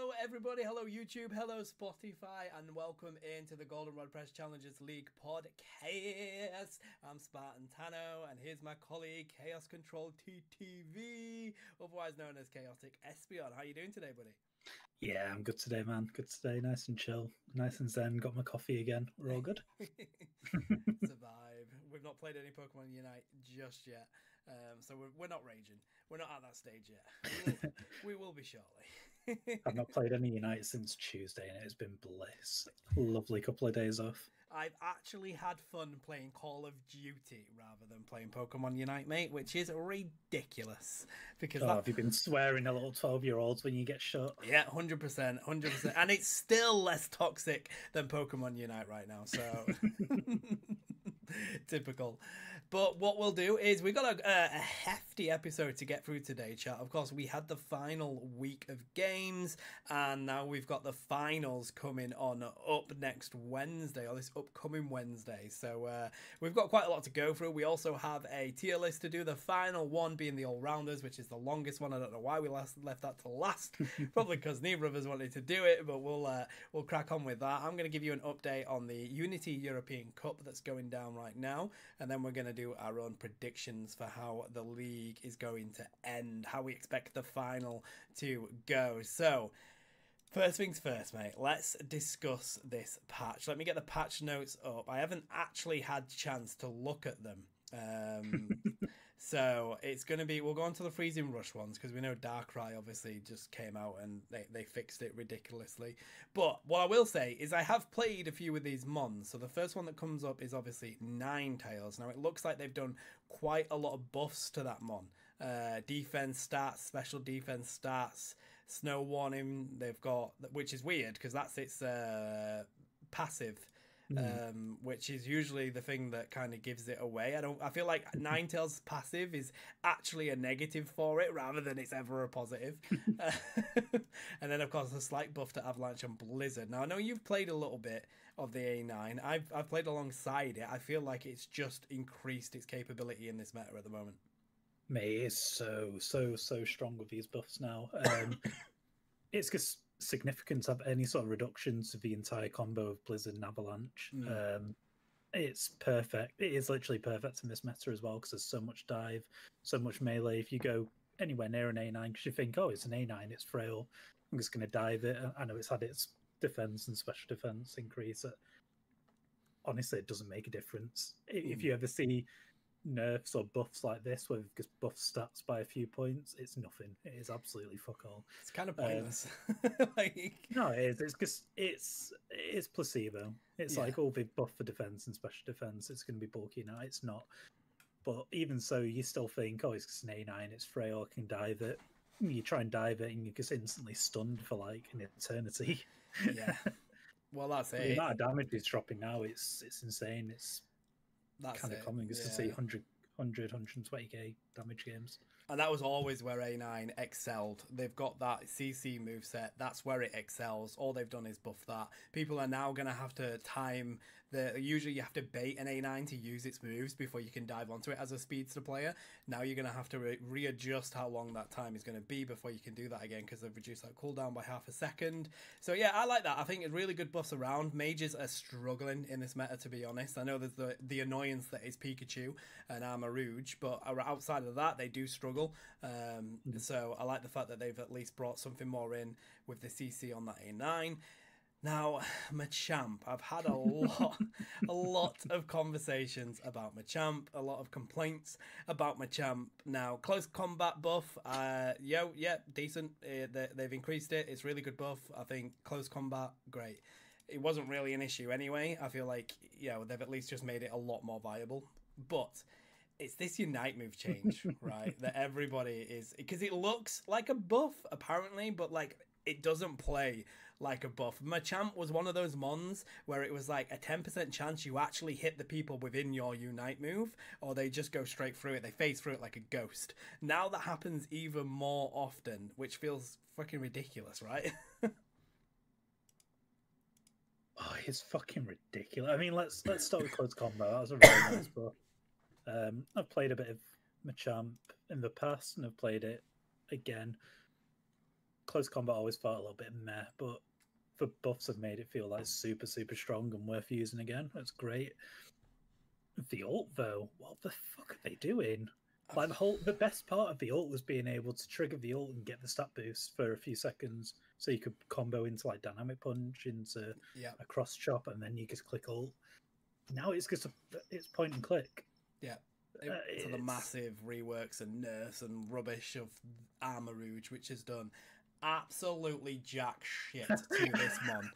Hello everybody, hello YouTube, hello Spotify, and welcome into the Goldenrod Challengers League podcast. I'm Spartan Tano, and here's my colleague, Chaos Control TTV, otherwise known as ChaoticEspeon. How you doing today, buddy? Yeah, I'm good today, man. Good today, nice and chill, nice and zen. Got my coffee again. We're all good. Survive. We've not played any Pokemon Unite just yet, so we're not raging. We're not at that stage yet. We will be shortly. I've not played any Unite since Tuesday, and it's been bliss. Lovely couple of days off. I've actually had fun playing Call of Duty rather than playing Pokemon Unite, mate, which is ridiculous. Because have you been swearing at little 12-year-olds when you get shot? Yeah, 100%, 100%. And it's still less toxic than Pokemon Unite right now, so... Typical. But what we'll do is we've got a hefty episode to get through today, chat. Of course, we had the final week of games, and now we've got the finals coming on up next Wednesday, or this upcoming Wednesday. So we've got quite a lot to go through. We also have a tier list to do, the final one being the all-rounders, which is the longest one. I don't know why we left that to last. Probably because neither of us wanted to do it, but we'll crack on with that. I'm going to give you an update on the Unity European Cup that's going down right now, and then we're going to do our own predictions for how the league is going to end, how we expect the final to go. So first things first, mate, let's discuss this patch. Let me get the patch notes up. I haven't actually had a chance to look at them. So it's going to be, we'll go on to the Freezing Rush ones because we know Darkrai obviously just came out and they fixed it ridiculously. But what I will say is I have played a few of these mons. So the first one that comes up is obviously Ninetales. Now it looks like they've done quite a lot of buffs to that mon. Defense stats, special defense stats, snow warning they've got, which is weird because that's its passive. Which is usually the thing that kind of gives it away. I feel like Ninetales' passive is actually a negative for it rather than it's ever a positive. And then of course a slight buff to Avalanche and Blizzard. Now I know you've played a little bit of the A9. I've played alongside it. I feel like it's just increased its capability in this meta at the moment. Mate, it's so strong with these buffs now. It's just significant to have any sort of reductions to the entire combo of Blizzard and Avalanche. It's perfect. It is literally perfect in this meta as well because there's so much dive, so much melee. If you go anywhere near an A9 because you think, oh, it's an A9, it's frail, I'm just going to dive it. I know it's had its defense and special defense increase. Honestly, it doesn't make a difference. If you ever see nerfs or buffs like this where just buff stats by a few points, it's nothing. It is absolutely fuck all. It's kind of pointless. No, it is because it's placebo. It's like, oh, they've buffed for defense and special defense, it's going to be bulky. Now it's not. But even so, you still think, oh, it's just an A9, it's frail, I can dive it. You try and dive it and you're just instantly stunned for like an eternity. Yeah. Well, that's it. The amount of damage it's dropping now, it's insane. It's kind of common just to see 120k damage games. And that was always where A9 excelled. They've got that CC moveset. That's where it excels. All they've done is buff that. People are now going to have to time usually you have to bait an A9 to use its moves before you can dive onto it as a speedster player. Now you're going to have to readjust how long that time is going to be before you can do that again because they've reduced that cooldown by half a second. So yeah, I like that. I think it's really good buffs around. Mages are struggling in this meta, to be honest. I know there's the annoyance that is Pikachu and Armarouge, but outside of that, they do struggle. So I like the fact that they've at least brought something more in with the CC on that A9. Now, Machamp, I've had a lot of conversations about Machamp, a lot of complaints about Machamp. Now, close combat buff, decent. They've increased it. It's really good buff. I think close combat, great. It wasn't really an issue anyway. I feel like, they've at least just made it a lot more viable. But it's this Unite move change, right? That everybody is, because it looks like a buff apparently, but like it doesn't play like a buff. Machamp was one of those mons where it was like a 10% chance you actually hit the people within your Unite move, or they just go straight through it. They phase through it like a ghost. Now that happens even more often, which feels fucking ridiculous, right? Oh, it's fucking ridiculous. I mean, let's start with close combat. That was a very nice buff. I've played a bit of Machamp in the past, and I've played it again. close combat always felt a little bit meh, but the buffs have made it feel like super, super strong and worth using again. That's great. The ult, though, what the fuck are they doing? Like the best part of the ult was being able to trigger the ult and get the stat boost for a few seconds, so you could combo into like dynamic punch, into a cross chop, and then you just click ult. Now it's just it's point and click. Yeah. To the massive reworks and nerfs and rubbish of Armor Rouge, which has done absolutely jack shit to this mon.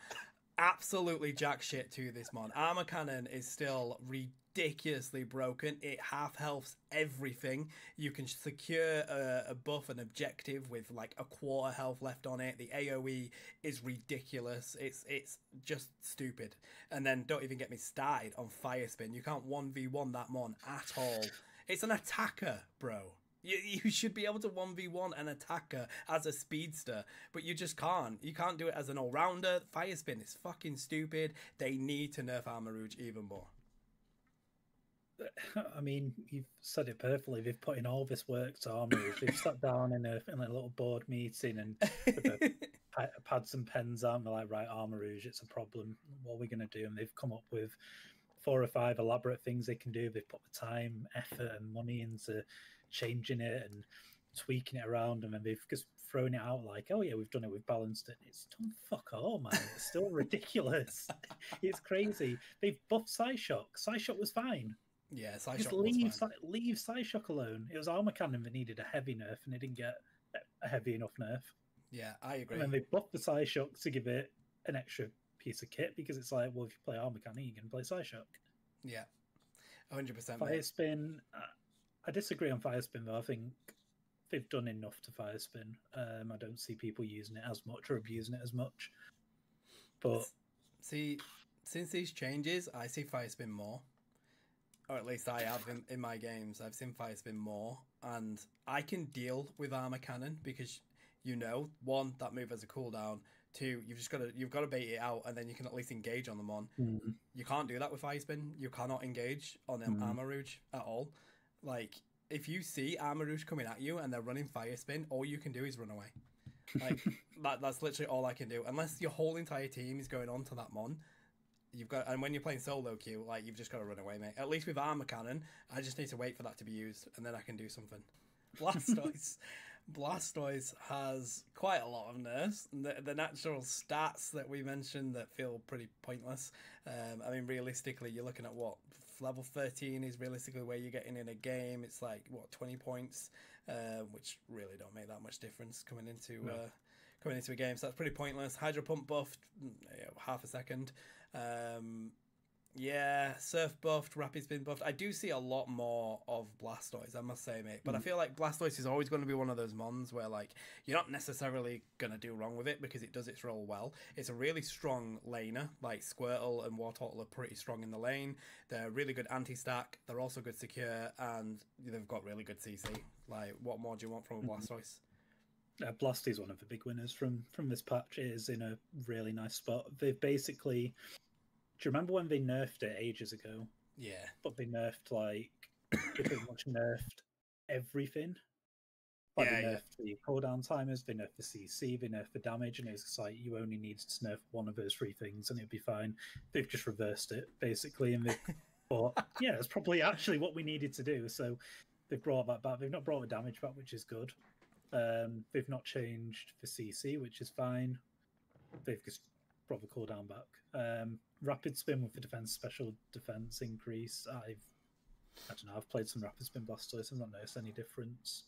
Absolutely jack shit to this mon. Armor Cannon is still ridiculously broken. It half healths everything. You can secure a buff, an objective with like a quarter health left on it. The AoE is ridiculous. It's just stupid. And then don't even get me started on Fire Spin. You can't 1v1 that mon at all. It's an attacker, bro. You should be able to 1v1 an attacker as a speedster, but you just can't. You can't do it as an all-rounder. Fire Spin is fucking stupid. They need to nerf Armor Rouge even more. I mean, you've said it perfectly. They've put in all this work to Armor Rouge. They've sat down in a little board meeting and with the pads and pens out, and they're like, right, Armor Rouge, it's a problem. What are we going to do? And they've come up with 4 or 5 elaborate things they can do. They've put the time, effort, and money into changing it and tweaking it around, and then they've just thrown it out like, oh yeah, we've done it, we've balanced it. It's done fuck all, man. It's still ridiculous. It's crazy. They've buffed Psyshock. Psyshock was fine. Yeah, Psyshock was fine. Leave Psyshock alone. It was Armor Cannon that needed a heavy nerf, and it didn't get a heavy enough nerf. Yeah, I agree. And then they buffed the Psyshock to give it an extra piece of kit, because it's like, well, if you play Armor Cannon, you can play Psyshock. Yeah, 100%. Fire Spin, I disagree on Fire Spin, though. I think they've done enough to Fire Spin. I don't see people using it as much or abusing it as much. But see, since these changes, I see Fire Spin more. Or at least I have in my games. I've seen Fire Spin more. And I can deal with Armor Cannon because, you know, 1, that move has a cooldown. 2, you've got to bait it out, and then you can at least engage on them on. Mm-hmm. You can't do that with Fire Spin. You cannot engage on Armor Rouge at all. Like, if you see Armor Rouge coming at you and they're running Fire Spin, all you can do is run away. Like that's literally all I can do. Unless your whole entire team is going on to that mon, and when you're playing solo queue, like, you've just got to run away, mate. At least with Armor Cannon, I just need to wait for that to be used, and then I can do something. Blastoise has quite a lot of nerfs. The natural stats that we mentioned that feel pretty pointless. I mean, realistically, you're looking at what? Level 13 is realistically where you're getting in a game. It's like, what, 20 points, which really don't make that much difference coming into a game. So that's pretty pointless. Hydro Pump buffed, half a second. Yeah, Surf buffed, Rapid Spin buffed. I do see a lot more of Blastoise, I must say, mate. But I feel like Blastoise is always going to be one of those mons where, like, you're not necessarily going to do wrong with it because it does its role well. It's a really strong laner. Like, Squirtle and Wartortle are pretty strong in the lane. They're really good anti-stack. They're also good secure, and they've got really good CC. Like, what more do you want from a Blastoise? Blast is one of the big winners from this patch. It is in a really nice spot. They've basically... Do you remember when they nerfed it ages ago? Yeah. But they nerfed, like, they pretty much nerfed everything. Like, they nerfed the cooldown timers, they nerfed the CC, they nerfed the damage, and it was like, you only needed to nerf one of those 3 things and it'd be fine. They've just reversed it, basically, and they thought, yeah, that's probably actually what we needed to do. So they've brought that back. They've not brought the damage back, which is good. They've not changed the CC, which is fine. They've just brought the cooldown back. Rapid Spin with the special defense increase. I don't know. I've played some Rapid Spin Blastoise. I've not noticed any difference.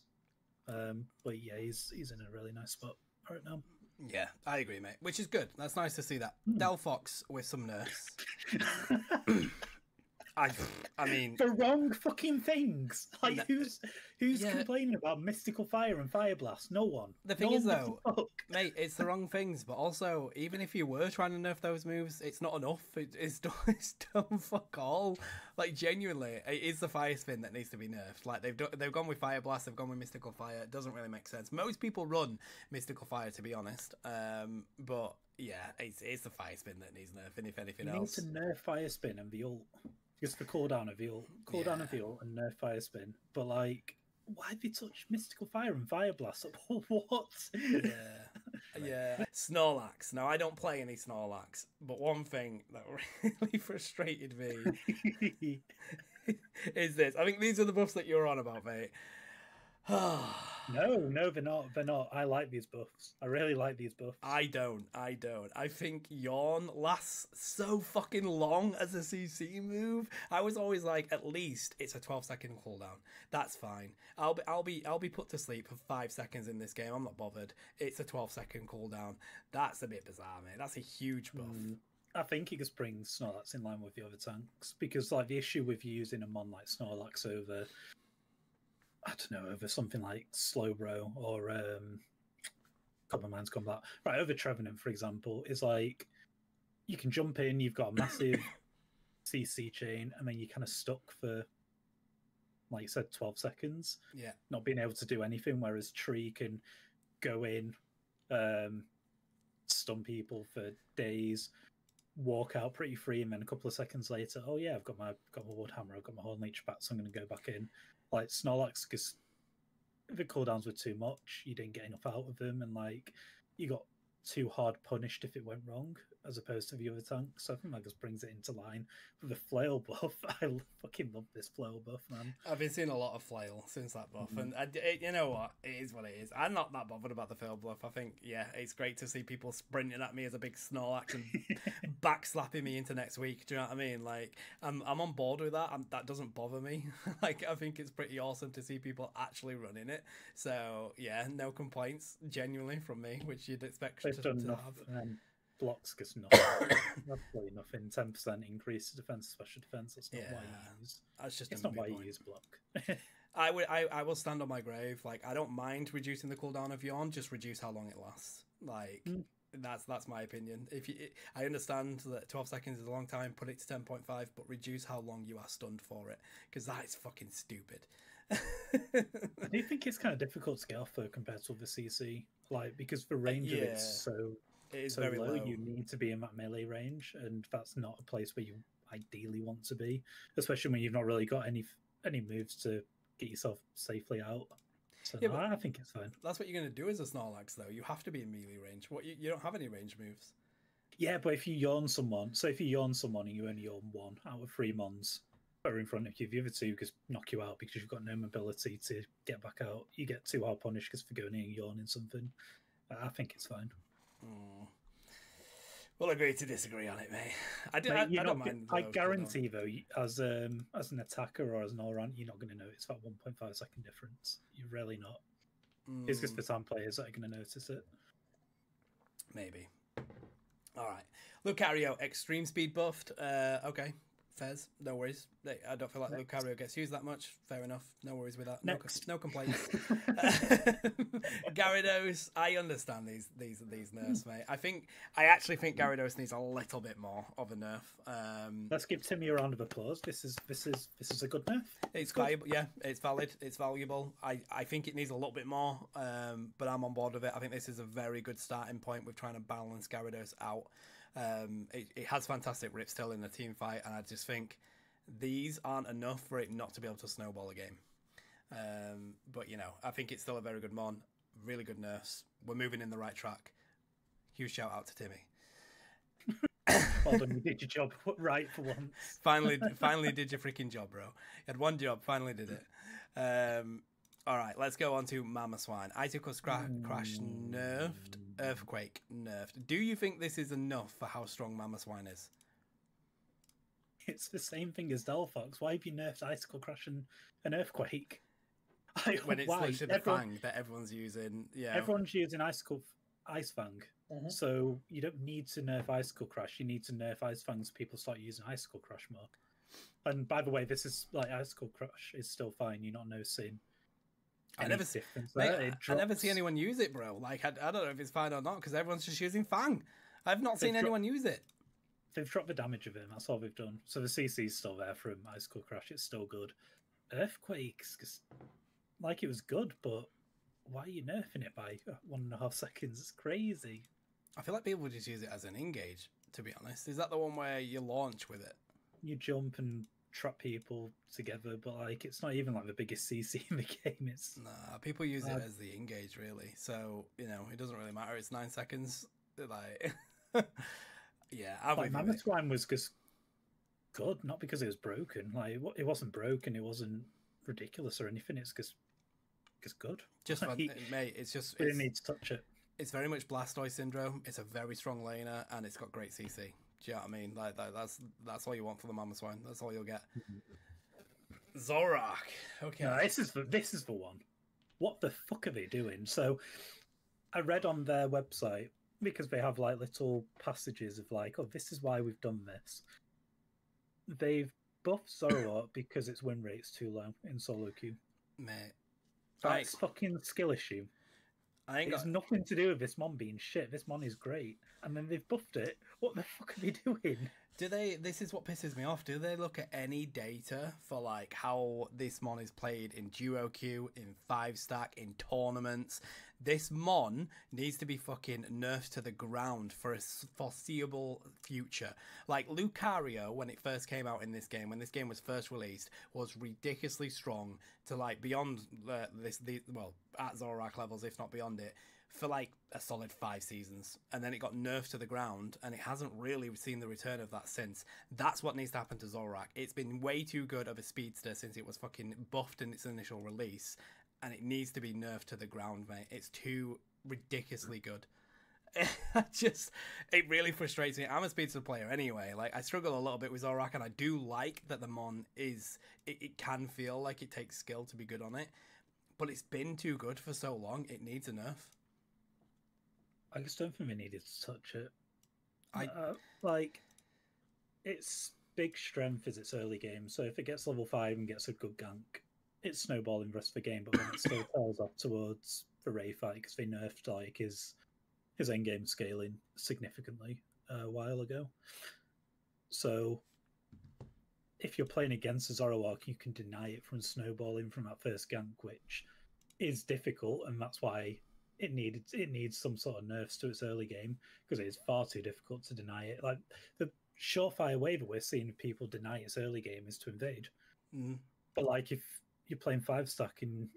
But yeah, he's in a really nice spot right now. Yeah, I agree, mate. Which is good. That's nice to see that. Delphox with some nerfs. I mean, the wrong fucking things. Like, who's complaining about Mystical Fire and Fire Blast? No one. The thing is, though, mate, it's the wrong things. But also, even if you were trying to nerf those moves, it's not enough. It's done fuck all. Like, genuinely, it is the Fire Spin that needs to be nerfed. Like, they've gone with Fire Blast, they've gone with Mystical Fire. It doesn't really make sense. Most people run Mystical Fire, to be honest. But yeah, it's the Fire Spin that needs nerfing, if anything else. You need to nerf Fire Spin and the ult. Just the cooldown of the ult, and nerf Fire Spin. But, like, why have they touched Mystical Fire and Fire Blast? What? Yeah. Yeah, Snorlax. Now, I don't play any Snorlax, but one thing that really frustrated me is this. I think these are the buffs that you're on about, mate. No, they're not. They're not. I like these buffs. I really like these buffs. I don't. I think Yawn lasts so fucking long as a CC move. I was always like, at least it's a 12-second cooldown. That's fine. I'll be put to sleep for 5 seconds in this game. I'm not bothered. It's a 12-second cooldown. That's a bit bizarre, mate. That's a huge buff. I think it just brings Snorlax in line with the other tanks, because like the issue with using a mon like Snorlax over, I don't know, over something like Slowbro or Copper Mines Combat, right, over Trevenant, for example, is like you can jump in, you've got a massive CC chain, and then you're kind of stuck for, like you said, 12 seconds. Yeah. Not being able to do anything, whereas Tree can go in, stun people for days, walk out pretty free, and then a couple of seconds later, oh yeah, I've got my Wood Hammer, I've got my Horn Leech back, so I'm going to go back in. Like Snorlax, because the cooldowns were too much, you didn't get enough out of them, and like you got too hard punished if it went wrong, as opposed to the other tanks. So I think that just brings it into line with the flail buff. I fucking love this flail buff, man. I've been seeing a lot of flail since that buff, and you know what? It is what it is. I'm not that bothered about the flail buff. I think, yeah, it's great to see people sprinting at me as a big Snorlax and backslapping me into next week. Do you know what I mean? Like, I'm on board with that. That doesn't bother me. Like, I think it's pretty awesome to see people actually running it. So yeah, no complaints, genuinely, from me, which you'd expect to have. Blocks because nothing. Absolutely nothing. 10% increase to defense, special defense. That's not why you use. That's just. It's not why you use block. I will stand on my grave. Like, I don't mind reducing the cooldown of Yawn. Just reduce how long it lasts. Like, that's my opinion. I understand that 12 seconds is a long time. Put it to 10.5, but reduce how long you are stunned for it, because that is fucking stupid. I do think it's kind of difficult to get off though compared to the CC, like because the range of it's so. It is so very low. You need to be in that melee range, and that's not a place where you ideally want to be, especially when you've not really got any moves to get yourself safely out. So yeah, I think it's fine. That's what you're going to do as a Snorlax, though. You have to be in melee range. You don't have any range moves. Yeah, but if you yawn someone, and you only yawn 1 out of 3 mons that are in front of you, the other 2 just knock you out because you've got no mobility to get back out. You get too hard punished because for going in and yawning something. I think it's fine. We'll agree to disagree on it, mate. I don't mind. I guarantee, though, as an attacker or as an all-round, you're not going to notice that 1.5 second difference. You're really not. It's just the time players that are going to notice it. Maybe. All right. Lucario, extreme speed buffed. Okay. Fez, no worries. I don't feel like Lucario gets used that much. Fair enough. No worries with that. No complaints. Gyarados, I understand these nerfs, mate. I actually think Gyarados needs a little bit more of a nerf. Let's give Timmy a round of applause. This is a good nerf. It's valuable. Yeah, it's valid. It's valuable. I think it needs a little bit more, but I'm on board with it. I think this is a very good starting point with trying to balance Gyarados out. It has fantastic rip still in the team fight, and I just think these aren't enough for it not to be able to snowball a game. But you know, I think it's still a very good mon, really good nerfs. We're moving in the right track. Huge shout out to Timmy. Well done, you did your job right for once. finally did your freaking job, bro. You had one job, finally did it. All right, let's go on to Mama Swine. Icicle Crash nerfed. Earthquake nerfed. Do you think this is enough for how strong Mama Swine is? It's the same thing as Delphox. Why have you nerfed Icicle Crash and Earthquake? When it's literally the Fang that everyone's using. Yeah, everyone's using Ice Fang. So you don't need to nerf Icicle Crash. You need to nerf Ice Fang so people start using Icicle Crash more. And by the way, this is like Icicle Crash is still fine. You're not noticing. I never see anyone use it, bro. Like, I don't know if it's fine or not, because everyone's just using Fang. I've not seen anyone use it. They've dropped the damage of him. That's all they've done. So the CC is still there from Icicle Crash. It's still good. Earthquakes, because like it was good, but why are you nerfing it by 1.5 seconds? It's crazy. I feel like people would just use it as an engage, to be honest. Is that the one where you launch with it? You jump and trap people together, but like it's not even like the biggest CC in the game. It's nah, people use it as the engage really, so you know it doesn't really matter. It's 9 seconds. Like, yeah, like Mammoth Swine was just good, not because it was broken. Like it wasn't broken, it wasn't ridiculous or anything. It's just good. Just like, mate, it's just we didn't need to touch it. It's very much Blastoise syndrome. It's a very strong laner, and it's got great CC. Do you know what I mean? Like that's all you want for the Mammoth Swine. That's all you'll get. Zoroark. Okay. No, this is the one. What the fuck are they doing? So I read on their website, because they have like little passages of like, oh, this is why we've done this. They've buffed Zoroark because its win rate's too low in solo queue. Mate. That's fucking skill issue. It's nothing to do with this mon being shit. This mon is great. And then they've buffed it. What the fuck are they doing? This is what pisses me off. Do they look at any data for like how this mon is played in duo queue, in 5-stack, in tournaments? This mon needs to be fucking nerfed to the ground for a foreseeable future. Like Lucario, when it first came out in this game, when this game was first released, was ridiculously strong to like beyond at Zoroark levels, if not beyond it, for like a solid 5 seasons, and then it got nerfed to the ground, and it hasn't really seen the return of that since. That's what needs to happen to Zoroark. It's been way too good of a speedster since it was fucking buffed in its initial release, and it needs to be nerfed to the ground, mate. It's too ridiculously good. It really frustrates me. I'm a speedster player anyway. Like, I struggle a little bit with Zoroark, and I do like that the mon is, it can feel like it takes skill to be good on it, but it's been too good for so long. It needs a nerf. I just don't think we needed to touch it. Like, its big strength is its early game. So if it gets level 5 and gets a good gank, it's snowballing the rest of the game. But then it still tails off towards the Ray fight because they nerfed like his endgame scaling significantly a while ago. So if you're playing against a Zoroark, you can deny it from snowballing from that first gank, which is difficult, and that's why it needs some sort of nerfs to its early game, because it is far too difficult to deny it. Like, the surefire way that we're seeing people deny its early game is to invade. But like, if you're playing 5-stack and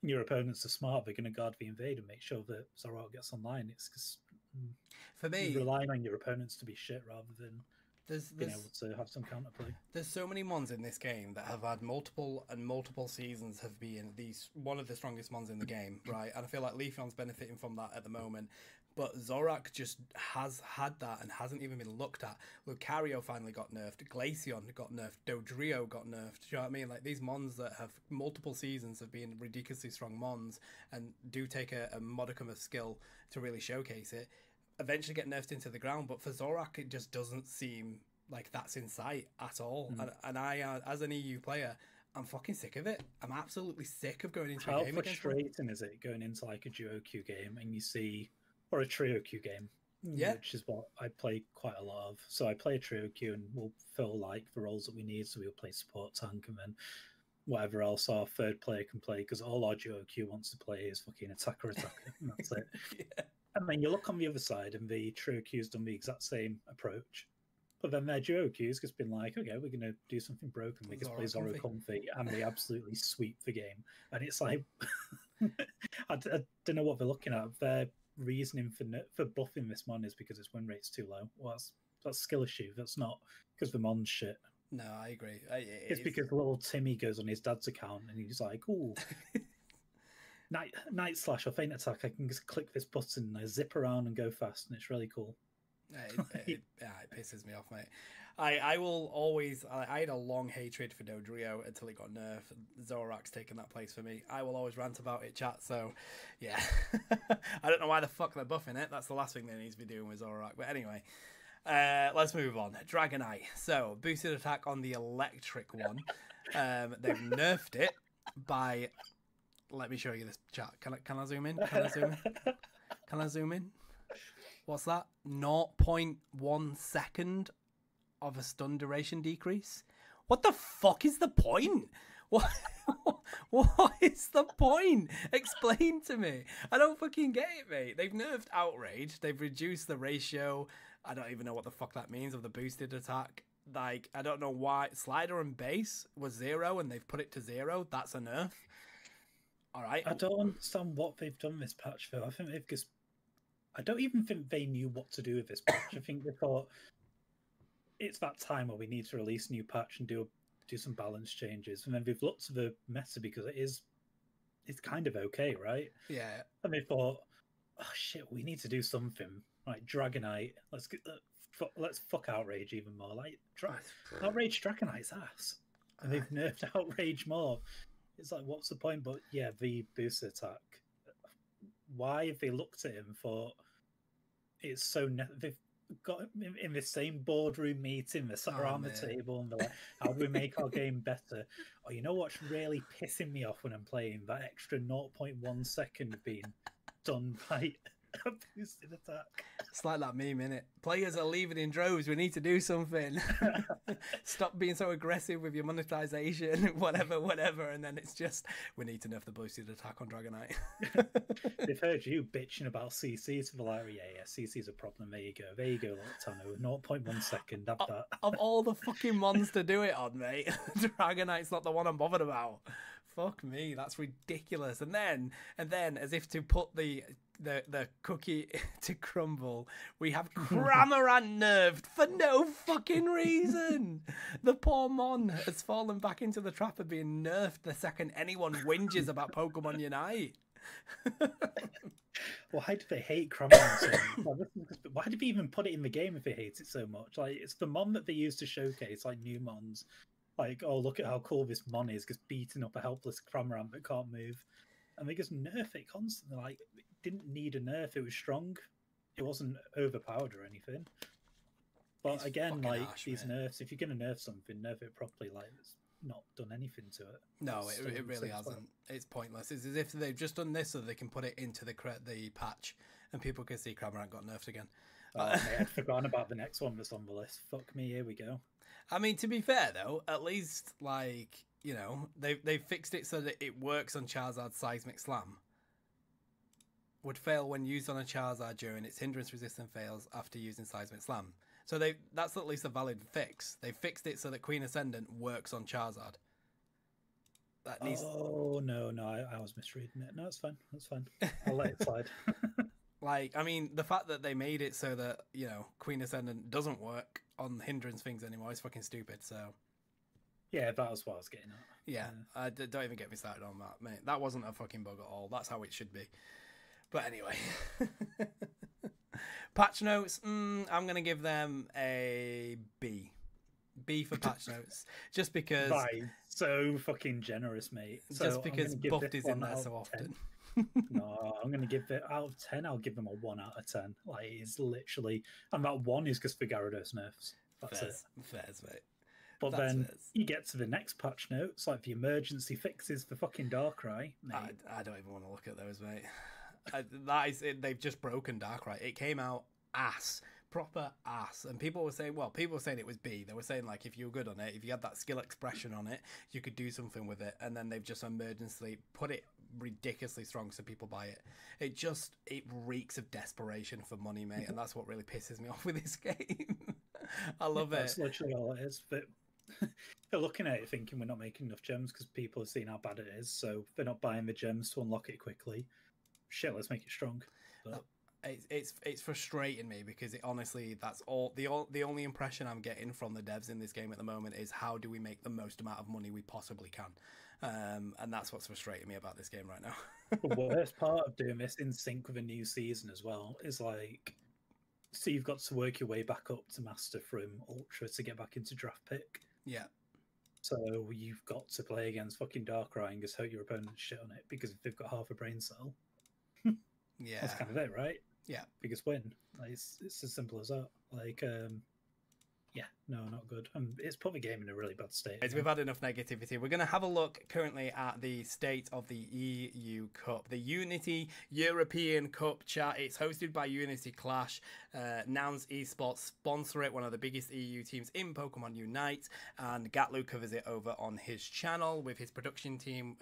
your opponents are smart, they're going to guard the invade and make sure that Zoroark gets online. It's because for me, you're relying on your opponents to be shit rather than being able to have some counterplay. There's so many mons in this game that have had multiple seasons have been one of the strongest mons in the game, right? And I feel like Leafeon's benefiting from that at the moment. But Zoroark just has had that and hasn't even been looked at. Lucario finally got nerfed. Glaceon got nerfed. Dodrio got nerfed. Do you know what I mean? Like, these mons that have multiple seasons have been ridiculously strong mons and do take a modicum of skill to really showcase it, eventually get nerfed into the ground. But for Zoroark, it just doesn't seem like that's in sight at all. And I, as an EU player, I'm fucking sick of it. I'm absolutely sick of going into a game against them. How frustrating is it going into like a duo queue game and you see, or a trio queue game, which is what I play quite a lot of. So I play a trio queue and we'll fill like the roles that we need. So we'll play support tank and then whatever else our third player can play, because all our duo queue wants to play is fucking attacker, and that's it. And then you look on the other side and the trio queue's done the exact same approach. But then their duo queue's just been like, okay, we're going to do something broken. We just play Zoro Comfy, and they absolutely sweep the game. And it's like, I don't know what they're looking at. Their reasoning for buffing this mon is because its win rate's too low. Well, that's skill issue. That's not because the mon's shit. No, I agree. It's because little Timmy goes on his dad's account and he's like, ooh, night slash or feint attack. I can just click this button and I zip around and go fast, and it's really cool. It pisses me off, mate. I will always. I had a long hatred for Dodrio until it got nerfed. Zoroark's taken that place for me. I will always rant about it, chat. So, yeah, I don't know why the fuck they're buffing it. That's the last thing they need to be doing with Zoroark. But anyway, let's move on. Dragonite. So, boosted attack on the electric one. They've nerfed it by. Let me show you this, chat. Can I zoom in? Can I zoom in? Can I zoom in? What's that? 0.1 second of a stun duration decrease? What the fuck is the point? What is the point? Explain to me. I don't fucking get it, mate. They've nerfed Outrage. They've reduced the ratio. I don't even know what the fuck that means of the boosted attack. Like, I don't know why. Slider and base was 0 and they've put it to 0. That's a nerf. All right. I don't understand what they've done this patch, though. I think they've just... I don't even think they knew what to do with this patch. I think they thought it's that time where we need to release a new patch and do some balance changes. And then they've looked to the meta because it's kind of okay, right? Yeah. And they thought, oh shit, we need to do something. Like Dragonite, let's fuck Outrage even more. Like Outrage Dragonite's ass. And they've nerfed Outrage more. It's like, what's the point? But yeah, the boost attack. Why have they looked at him and thought it's so... They've got in the same boardroom meeting, they sat around the table and they're like, how do we make our game better? Oh, you know what's really pissing me off when I'm playing? That extra 0.1 second being done by a boosted attack. It's like that meme, innit? Players are leaving in droves. We need to do something. Stop being so aggressive with your monetization, whatever. And then it's just, we need to nerf the boosted attack on Dragonite. They've heard you bitching about CCs. For like, yeah, CC's a problem. There you go, Tano. 0.1 second. Have that. Of all the fucking mons to do it on, mate, Dragonite's not the one I'm bothered about. Fuck me, that's ridiculous. And then, as if to put the cookie to crumble, we have Cramorant nerfed for no fucking reason. The poor Mon has fallen back into the trap of being nerfed the second anyone whinges about Pokemon Unite. Why do they hate Cramorant so much? Why did they even put it in the game if they hate it so much? Like, it's the Mon that they use to showcase like new Mons. Like, oh, look at how cool this Mon is, just beating up a helpless Cramorant that can't move. And they just nerf it constantly. Like, it didn't need a nerf. It was strong. It wasn't overpowered or anything. But it's again, like, harsh, these nerfs, if you're going to nerf something, nerf it properly. Like, it's not done anything to it. No, it really hasn't. It's pointless. It's as if they've just done this so they can put it into the patch and people can see Cramorant got nerfed again. Oh, mate, I'd forgotten about the next one that's on the list. Fuck me, here we go. I mean, to be fair, though, at least, like, you know, they've fixed it so that it works on Charizard's Seismic Slam. Would fail when used on a Charizard during its hindrance resistant fails after using Seismic Slam. So that's at least a valid fix. They fixed it so that Queen Ascendant works on Charizard. That needs... Oh, no, I was misreading it. No, it's fine. That's fine. I'll let it slide. Like, I mean, the fact that they made it so that, you know, Queen Ascendant doesn't work on hindrance things anymore is fucking stupid, so... Yeah, that was what I was getting at. Yeah, don't even get me started on that, mate. That wasn't a fucking bug at all. That's how it should be. But anyway. Patch notes, I'm going to give them a B. B for patch notes. Just because... Right, so fucking generous, mate. Just because Buffed is in there so often. No, I'm going to give it out of 10. I'll give them a 1 out of 10. Like, it's literally, and that 1 is because for Gyarados nerfs. That's it. Fairs, mate. But that's then you get to the next patch notes, like the emergency fixes for fucking Darkrai. I don't even want to look at those, mate. That is it. They've just broken Darkrai. It came out ass. Proper ass. And people were saying, it was B. They were saying, like, if you were good on it, if you had that skill expression on it, you could do something with it. And then they've just emergency put it ridiculously strong so people buy it. It reeks of desperation for money, mate. And that's what really pisses me off with this game. I love it. That's literally all it is. But they're looking at it thinking we're not making enough gems because people have seen how bad it is. So they're not buying the gems to unlock it quickly. Shit, let's make it strong. But... It's frustrating me because honestly, that's all the only impression I'm getting from the devs in this game at the moment is how do we make the most amount of money we possibly can, and that's what's frustrating me about this game right now. The worst part of doing this in sync with a new season as well is like, so you've got to work your way back up to Master from Ultra to get back into Draft Pick. Yeah. So you've got to play against fucking Darkrai and just hope your opponent's shit on it because if they've got half a brain cell. Yeah. That's kind of it, right? Yeah, biggest win. Like, it's as simple as that. Like, yeah, no, not good. It's put the game in a really bad state. We've had enough negativity. We're going to have a look currently at the state of the EU Cup, the Unity European Cup chat. It's hosted by Unity Clash. Nouns Esports sponsor it, one of the biggest EU teams in Pokemon Unite, and Gatlu covers it over on his channel with his production team,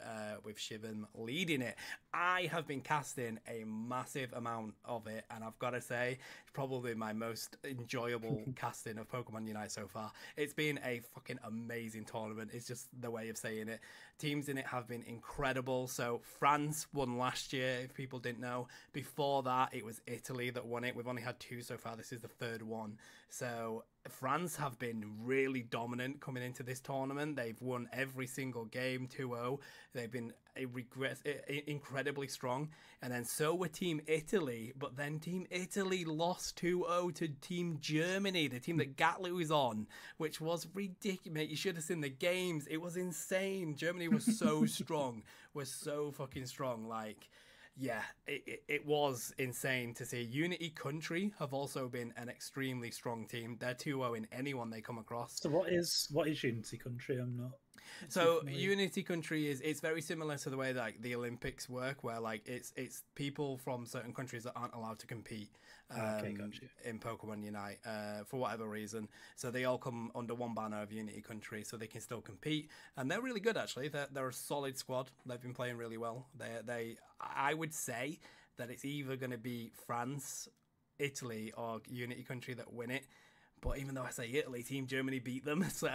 with Shivam leading it. I have been casting a massive amount of it, and I've got to say, it's probably my most enjoyable casting of Pokemon Unite so far. It's been a fucking amazing tournament. It's just the way of saying it. Teams in it have been incredible. So France won last year, if people didn't know. Before that, it was Italy that won it. We've only had 2 so far. This is the 3rd one. So France have been really dominant coming into this tournament. They've won every single game 2-0. They've been incredibly strong. And then so were Team Italy. But then Team Italy lost 2-0 to Team Germany, the team that Gatlu is on, which was ridiculous. Mate, you should have seen the games. It was insane. Germany was so strong. Was so fucking strong. Like, yeah, it was insane to see. Unity Country have also been an extremely strong team. They're 2-0 in anyone they come across. So what is Unity Country? I'm not. So Unity Country it's very similar to the way that, like, the Olympics work, where like it's people from certain countries that aren't allowed to compete in Pokemon Unite for whatever reason. So they all come under one banner of Unity Country, so they can still compete, and they're really good actually. They're a solid squad. They've been playing really well. I would say that it's either going to be France, Italy, or Unity Country that win it. But even though I say Italy, Team Germany beat them. So,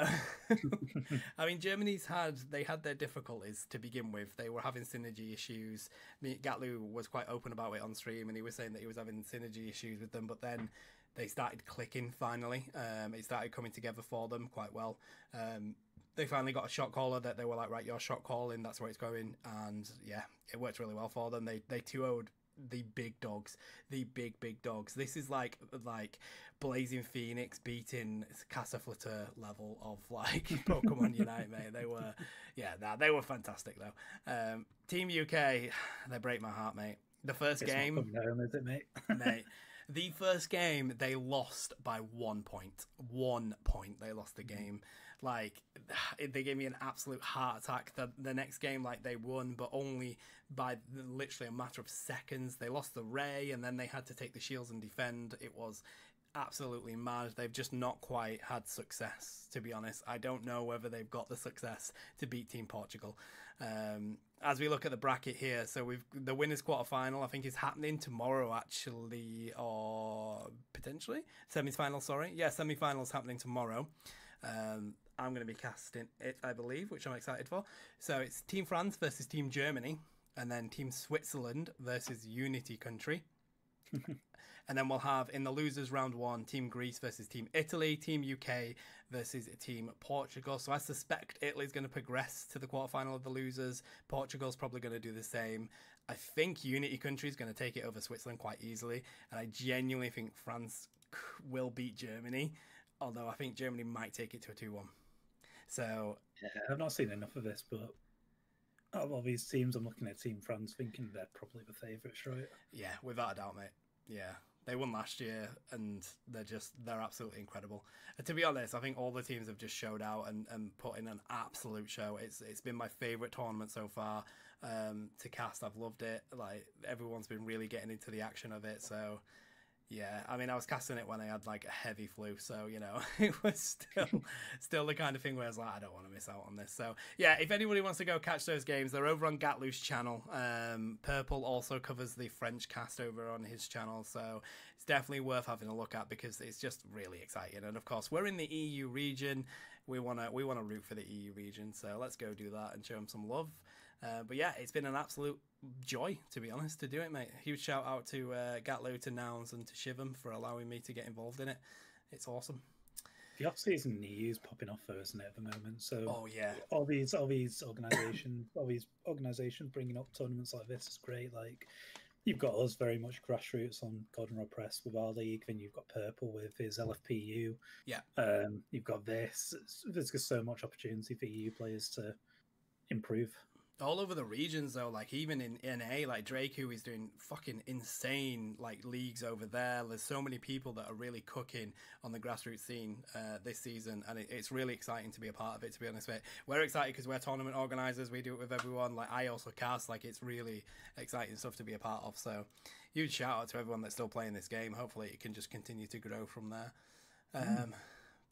I mean, they had their difficulties to begin with. They were having synergy issues. Gatlu was quite open about it on stream, and he was saying that he was having synergy issues with them. But then they started clicking finally. It started coming together for them quite well. They finally got a shot caller that they were like, right, you're shot calling, that's where it's going. And yeah, it worked really well for them. They 2-0'd the big dogs, the big dogs. This is like Blazing Phoenix beating Casseur Flotteur level of like Pokemon Unite, mate. They were fantastic though. Team UK, they break my heart, mate. The first game, not coming home, is it, mate? Mate, the first game they lost by 1 point. 1 point they lost the game. Like, they gave me an absolute heart attack. The next game, like, they won, but only by literally a matter of seconds. They lost the Ray, and then they had to take the shields and defend. It was absolutely mad. They've just not quite had success, to be honest. I don't know whether they've got the success to beat Team Portugal. As we look at the bracket here, so the winners quarterfinal, I think, is happening tomorrow, actually, or potentially semi-final. Sorry, yeah, semi-finals happening tomorrow. I'm going to be casting it, I believe, which I'm excited for. So it's Team France versus Team Germany, and then Team Switzerland versus Unity Country. And then we'll have, in the losers round 1, Team Greece versus Team Italy, Team UK versus Team Portugal. So I suspect Italy's going to progress to the quarterfinal of the losers. Portugal's probably going to do the same. I think Unity Country is going to take it over Switzerland quite easily. And I genuinely think France will beat Germany, although I think Germany might take it to a 2-1. So yeah, I've not seen enough of this, but out of all these teams, I'm looking at Team France thinking they're probably the favourites, right? Yeah, without a doubt, mate. Yeah, they won last year, and they're absolutely incredible. And to be honest, I think all the teams have just showed out and put in an absolute show. It's been my favourite tournament so far to cast. I've loved it. Like, everyone's been really getting into the action of it. So yeah, I mean, I was casting it when I had like a heavy flu, so, you know, it was still the kind of thing where I was like, I don't want to miss out on this. So yeah, if anybody wants to go catch those games, they're over on Gatlu's channel. Purple also covers the French cast over on his channel, so it's definitely worth having a look at because it's just really exciting. And of course, we're in the EU region. We wanna root for the EU region, so let's go do that and show them some love. But yeah, it's been an absolute joy, to be honest, to do it, mate. Huge shout out to Gatlu, to Nouns, and to Shivam for allowing me to get involved in it. It's awesome. The off-season EU is popping off, though, isn't it, at the moment? So oh yeah, all these organisations bringing up tournaments like this is great. Like, you've got us very much grassroots on Goldenrod Press with our league. Then you've got Purple with his LFPU. Yeah. You've got this. There's just so much opportunity for EU players to improve. All over the regions, though, like even in NA, like Drake, who is doing fucking insane like leagues over there. There's so many people that are really cooking on the grassroots scene this season, and it's really exciting to be a part of it, to be honest with you. We're excited because we're tournament organisers. We do it with everyone. Like, I also cast. Like, it's really exciting stuff to be a part of. So huge shout out to everyone that's still playing this game. Hopefully it can just continue to grow from there.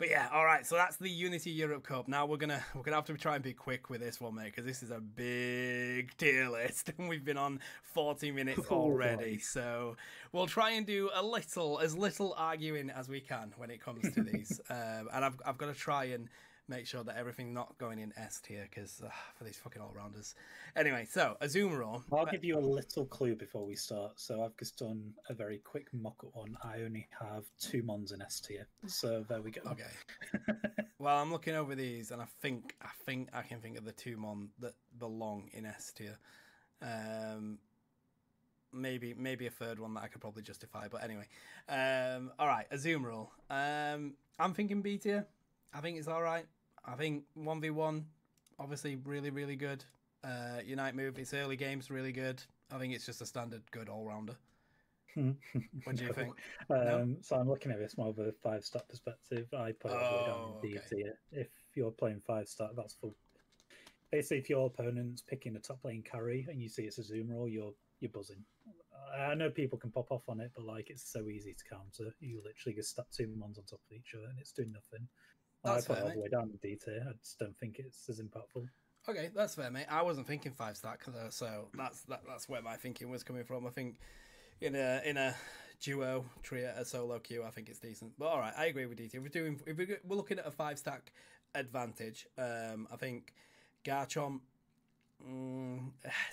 But yeah, all right. So that's the Unity Europe Cup. Now we're gonna have to try and be quick with this one, mate, because this is a big tier list, and we've been on 40 minutes already. So we'll try and do as little arguing as we can when it comes to these. And I've got to try and make sure that everything's not going in S tier, because for these fucking all rounders. Anyway, so Azumarill. I'll give you a little clue before we start. So I've just done a very quick mock-up one. I only have 2 mons in S tier, so there we go. Okay. Well, I'm looking over these, and I think I can think of the 2 mon that belong in S tier. Maybe a third one that I could probably justify, but anyway. All right, Azumarill. I'm thinking B tier. I think it's all right. I think 1v1, obviously really, really good. Unite move, its early game's really good. I think it's just a standard good all-rounder. What do you think? No? So I'm looking at this more of a 5-star perspective. I put it all the way down in D tier. If you're playing 5-star, that's full. Basically, if your opponent's picking a top lane carry and you see it's a Azumarill, you're buzzing. I know people can pop off on it, but like it's so easy to counter. You literally just stack 2 mons on top of each other and it's doing nothing. That's I put fair, it all the way down in D tier. I just don't think it's as impactful. Okay, that's fair, mate. I wasn't thinking 5-star, so that's where my thinking was coming from. I think in a duo, trio, a solo queue, I think it's decent. But all right, I agree with DT. We're looking at a 5-stack advantage. I think Garchomp.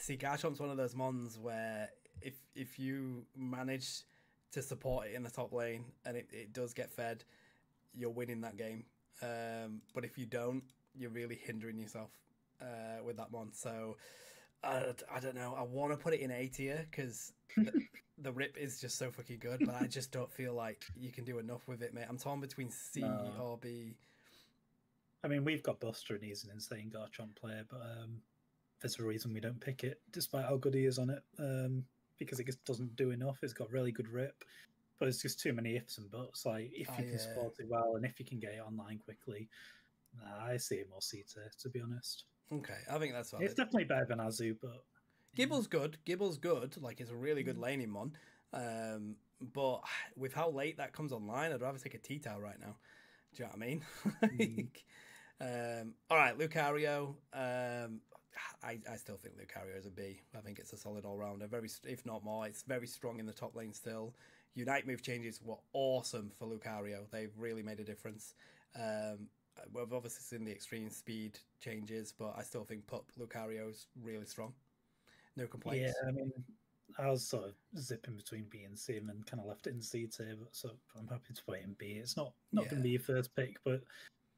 See, Garchomp's one of those mons where if you manage to support it in the top lane and it does get fed, you're winning that game. But if you don't, you're really hindering yourself with that one. So I don't know. I want to put it in A tier because the rip is just so fucking good, but I just don't feel like you can do enough with it, mate. I'm torn between C or B. I mean, we've got Buster and he's an insane Garchomp player, but there's a reason we don't pick it, despite how good he is on it, because it just doesn't do enough. It's got really good rip, but it's just too many ifs and buts. Like, if you can support it well and if you can get it online quickly, I see it more C tier, to be honest. Okay, I think that's valid. It's definitely better than Azu, but... Gibble's good. Gibble's good. Like, it's a really good laning mon. But with how late that comes online, I'd rather take a T-Tow right now. Do you know what I mean? All right, Lucario. I still think Lucario is a B. I think it's a solid all-rounder. If not more, it's very strong in the top lane still. Unite move changes were awesome for Lucario. They've really made a difference. We've obviously seen the extreme speed changes, but I still think Pup Lucario is really strong. No complaints. Yeah, I mean, I was sort of zipping between B and C and then kind of left it in C tier, but so I'm happy to put it in B. It's not going to be your first pick, but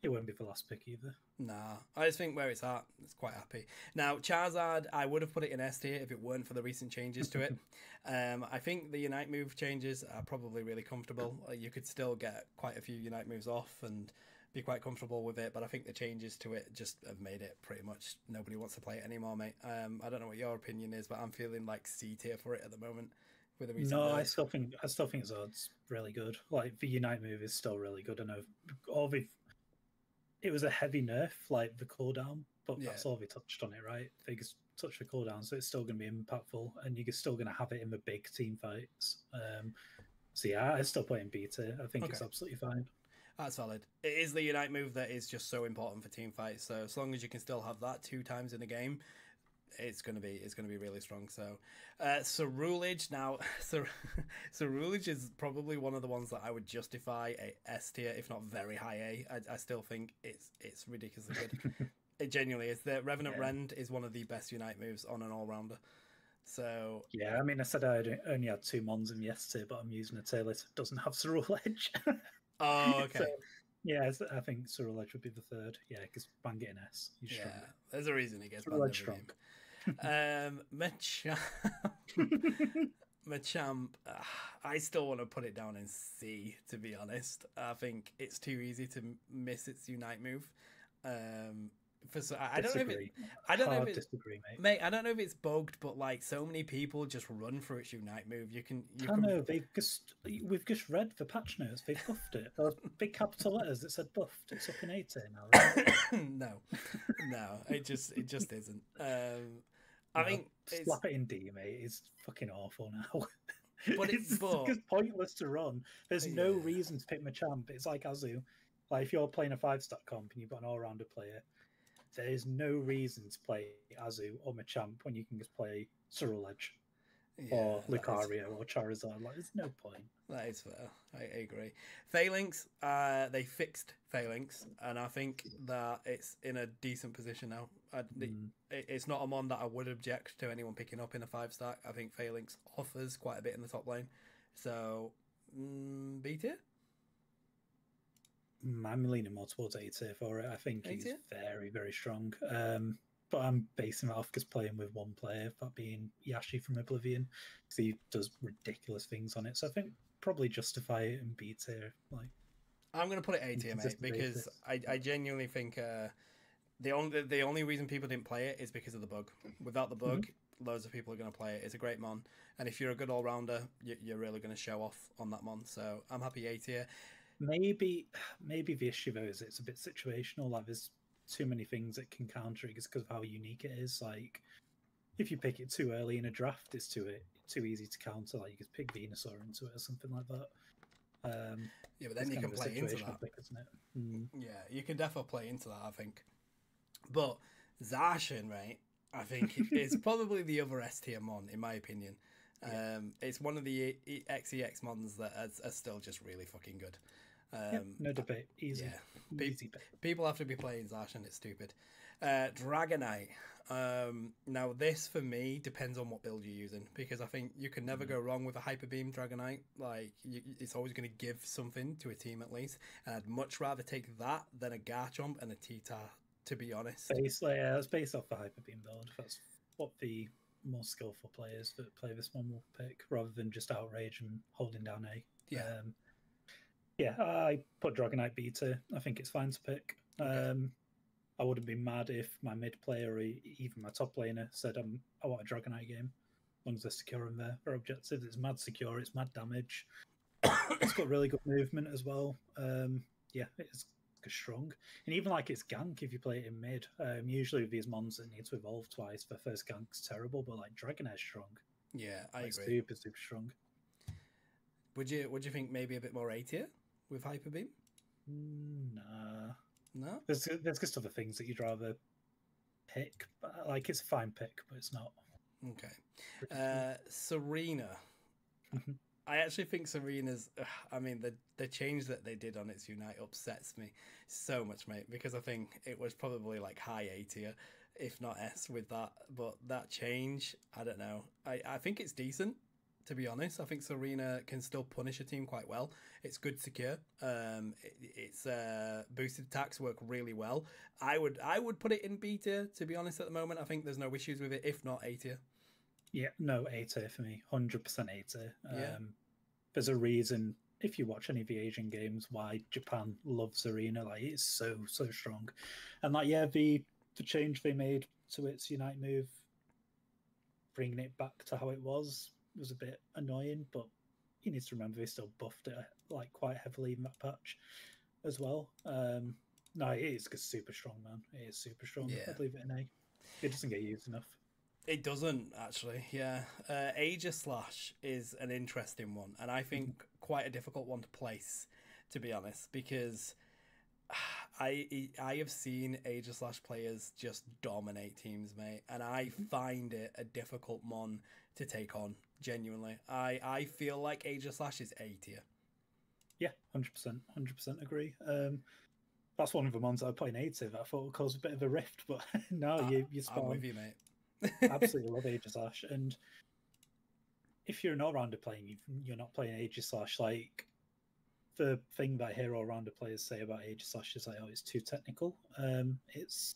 it won't be the last pick either. Nah, I just think where it's at, it's quite happy. Now, Charizard, I would have put it in S tier if it weren't for the recent changes to it. I think the Unite move changes are probably really comfortable. You could still get quite a few Unite moves off and be quite comfortable with it, but I think the changes to it just have made it pretty much nobody wants to play it anymore, mate. I don't know what your opinion is, but I'm feeling like C tier for it at the moment. With the recent I still think Zod's really good. Like, the Unite move is still really good. I know it was a heavy nerf, like the cooldown, but that's all they touched on it, right? They just touched the cooldown, so it's still going to be impactful, and you're still going to have it in the big team fights. So yeah, I still play in B tier. I think it's absolutely fine. That's solid. It is the Unite move that is just so important for team fights. So as long as you can still have that 2 times in a game, it's gonna be really strong. So Cerulege now, Cerulege is probably one of the ones that I would justify a S tier, if not very high A. I still think it's ridiculously good. It genuinely is. The Revenant Rend is one of the best Unite moves on an all rounder. So yeah, I mean, I said I only had 2 mons in the S tier, but I'm using a tier list that doesn't have Cerulege. Oh, okay. So, yeah, I think Cerulege would be the third. Yeah, because bang it in S. There's a reason he gets banned every game. Machamp, I still want to put it down in C, to be honest. I think it's too easy to miss its Unite move. I don't know if it's disagree, mate. I don't know if it's bugged, but like so many people just run through its Unite move. Know we've just read the patch notes. They buffed it. There were big capital letters that said buffed. It's up in A tier now. Right? no, it just isn't. I think slap it in D, mate. It's fucking awful now. But it's just pointless to run. There's no reason to pick Machamp. It's like Azu. Like if you're playing a 5-star comp and you've got an all-rounder player, there is no reason to play Azu or Machamp when you can just play Ceruledge or Lucario or Charizard. Like, there's no point. That is fair. I agree. Phalanx, they fixed Phalanx, and I think that it's in a decent position now. It's not a mon that I would object to anyone picking up in a 5-star. I think Phalanx offers quite a bit in the top lane. So, B tier? I'm leaning more towards A tier for it. I think he's very, very strong. But I'm basing that off because playing with one player, that being Yashi from Oblivion, because he does ridiculous things on it. So I think probably justify it in B tier. Like, I'm going to put it A tier, mate, because I genuinely think the only reason people didn't play it is because of the bug. Without the bug, loads of people are going to play it. It's a great mon, and if you're a good all-rounder, you're really going to show off on that mon. So I'm happy A tier. Maybe the issue though is it's a bit situational. Like there's too many things that can counter it because of how unique it is. Like if you pick it too early in a draft, it's too easy to counter. Like you could pick Venusaur into it or something like that. Yeah, but then you can play into that, pick, isn't it? Yeah, you can definitely play into that, I think. But Zacian, right? I think is probably the other S tier mon in my opinion. It's one of the XEX mons that are still just really fucking good. No debate. Easy. Yeah. Easy. People have to be playing Zacian. It's stupid. Dragonite. Now this for me depends on what build you're using, because I think you can never go wrong with a Hyper Beam Dragonite. Like it's always going to give something to a team at least, and I'd much rather take that than a Garchomp and a T-Tar, to be honest. It's based off the Hyper Beam build. That's what the more skillful players that play this one will pick, rather than just Outrage and holding down A. I put Dragonite B tier. I think it's fine to pick. Okay. I wouldn't be mad if my mid player or even my top laner said I want a Dragonite game, as long as they're secure in their objectives. It's mad secure, it's mad damage. It's got really good movement as well. It's strong. And even like its gank, if you play it in mid, usually with these mons that need to evolve twice, their first gank's terrible, but like Dragonite's strong. Yeah, I agree. Super, super strong. Would you think maybe a bit more A tier with Hyper Beam? Nah. No? There's just other things that you'd rather pick. Like, it's a fine pick, but it's not. Okay. Serena. I actually think Serena's... I mean, the change that they did on its Unite upsets me so much, mate, because I think it was probably like high A tier, if not S, with that. But that change, I don't know. I think it's decent, to be honest. I think Serena can still punish a team quite well. It's good secure. Its boosted attacks work really well. I would put it in B tier, to be honest, at the moment. I think there's no issues with it, if not A tier. Yeah, no, A tier for me. 100% A tier. There's a reason, if you watch any of the Asian games, why Japan loves Serena. Like, it's so strong. And like, the change they made to its Unite move, bringing it back to how it was a bit annoying, but you need to remember they still buffed it like quite heavily in that patch as well. No, it is super strong, man. It is super strong. Yeah. I'd leave it in A. It doesn't get used enough. It doesn't, actually, yeah. Aegislash is an interesting one, and I think quite a difficult one to place, to be honest, because I have seen Aegislash players just dominate teams, mate, and I find it a difficult mon to take on, genuinely. I feel like Aegislash is A tier. Yeah, 100% agree. That's one of the ones that I put in A tier that I thought would cause a bit of a rift, but no, you're spot on. I'm with you, mate. Absolutely love Aegislash, and if you're an all-rounder playing, you're not playing Aegislash. Like, the thing that I hear all-rounder players say about Aegislash is like, oh, it's too technical. It's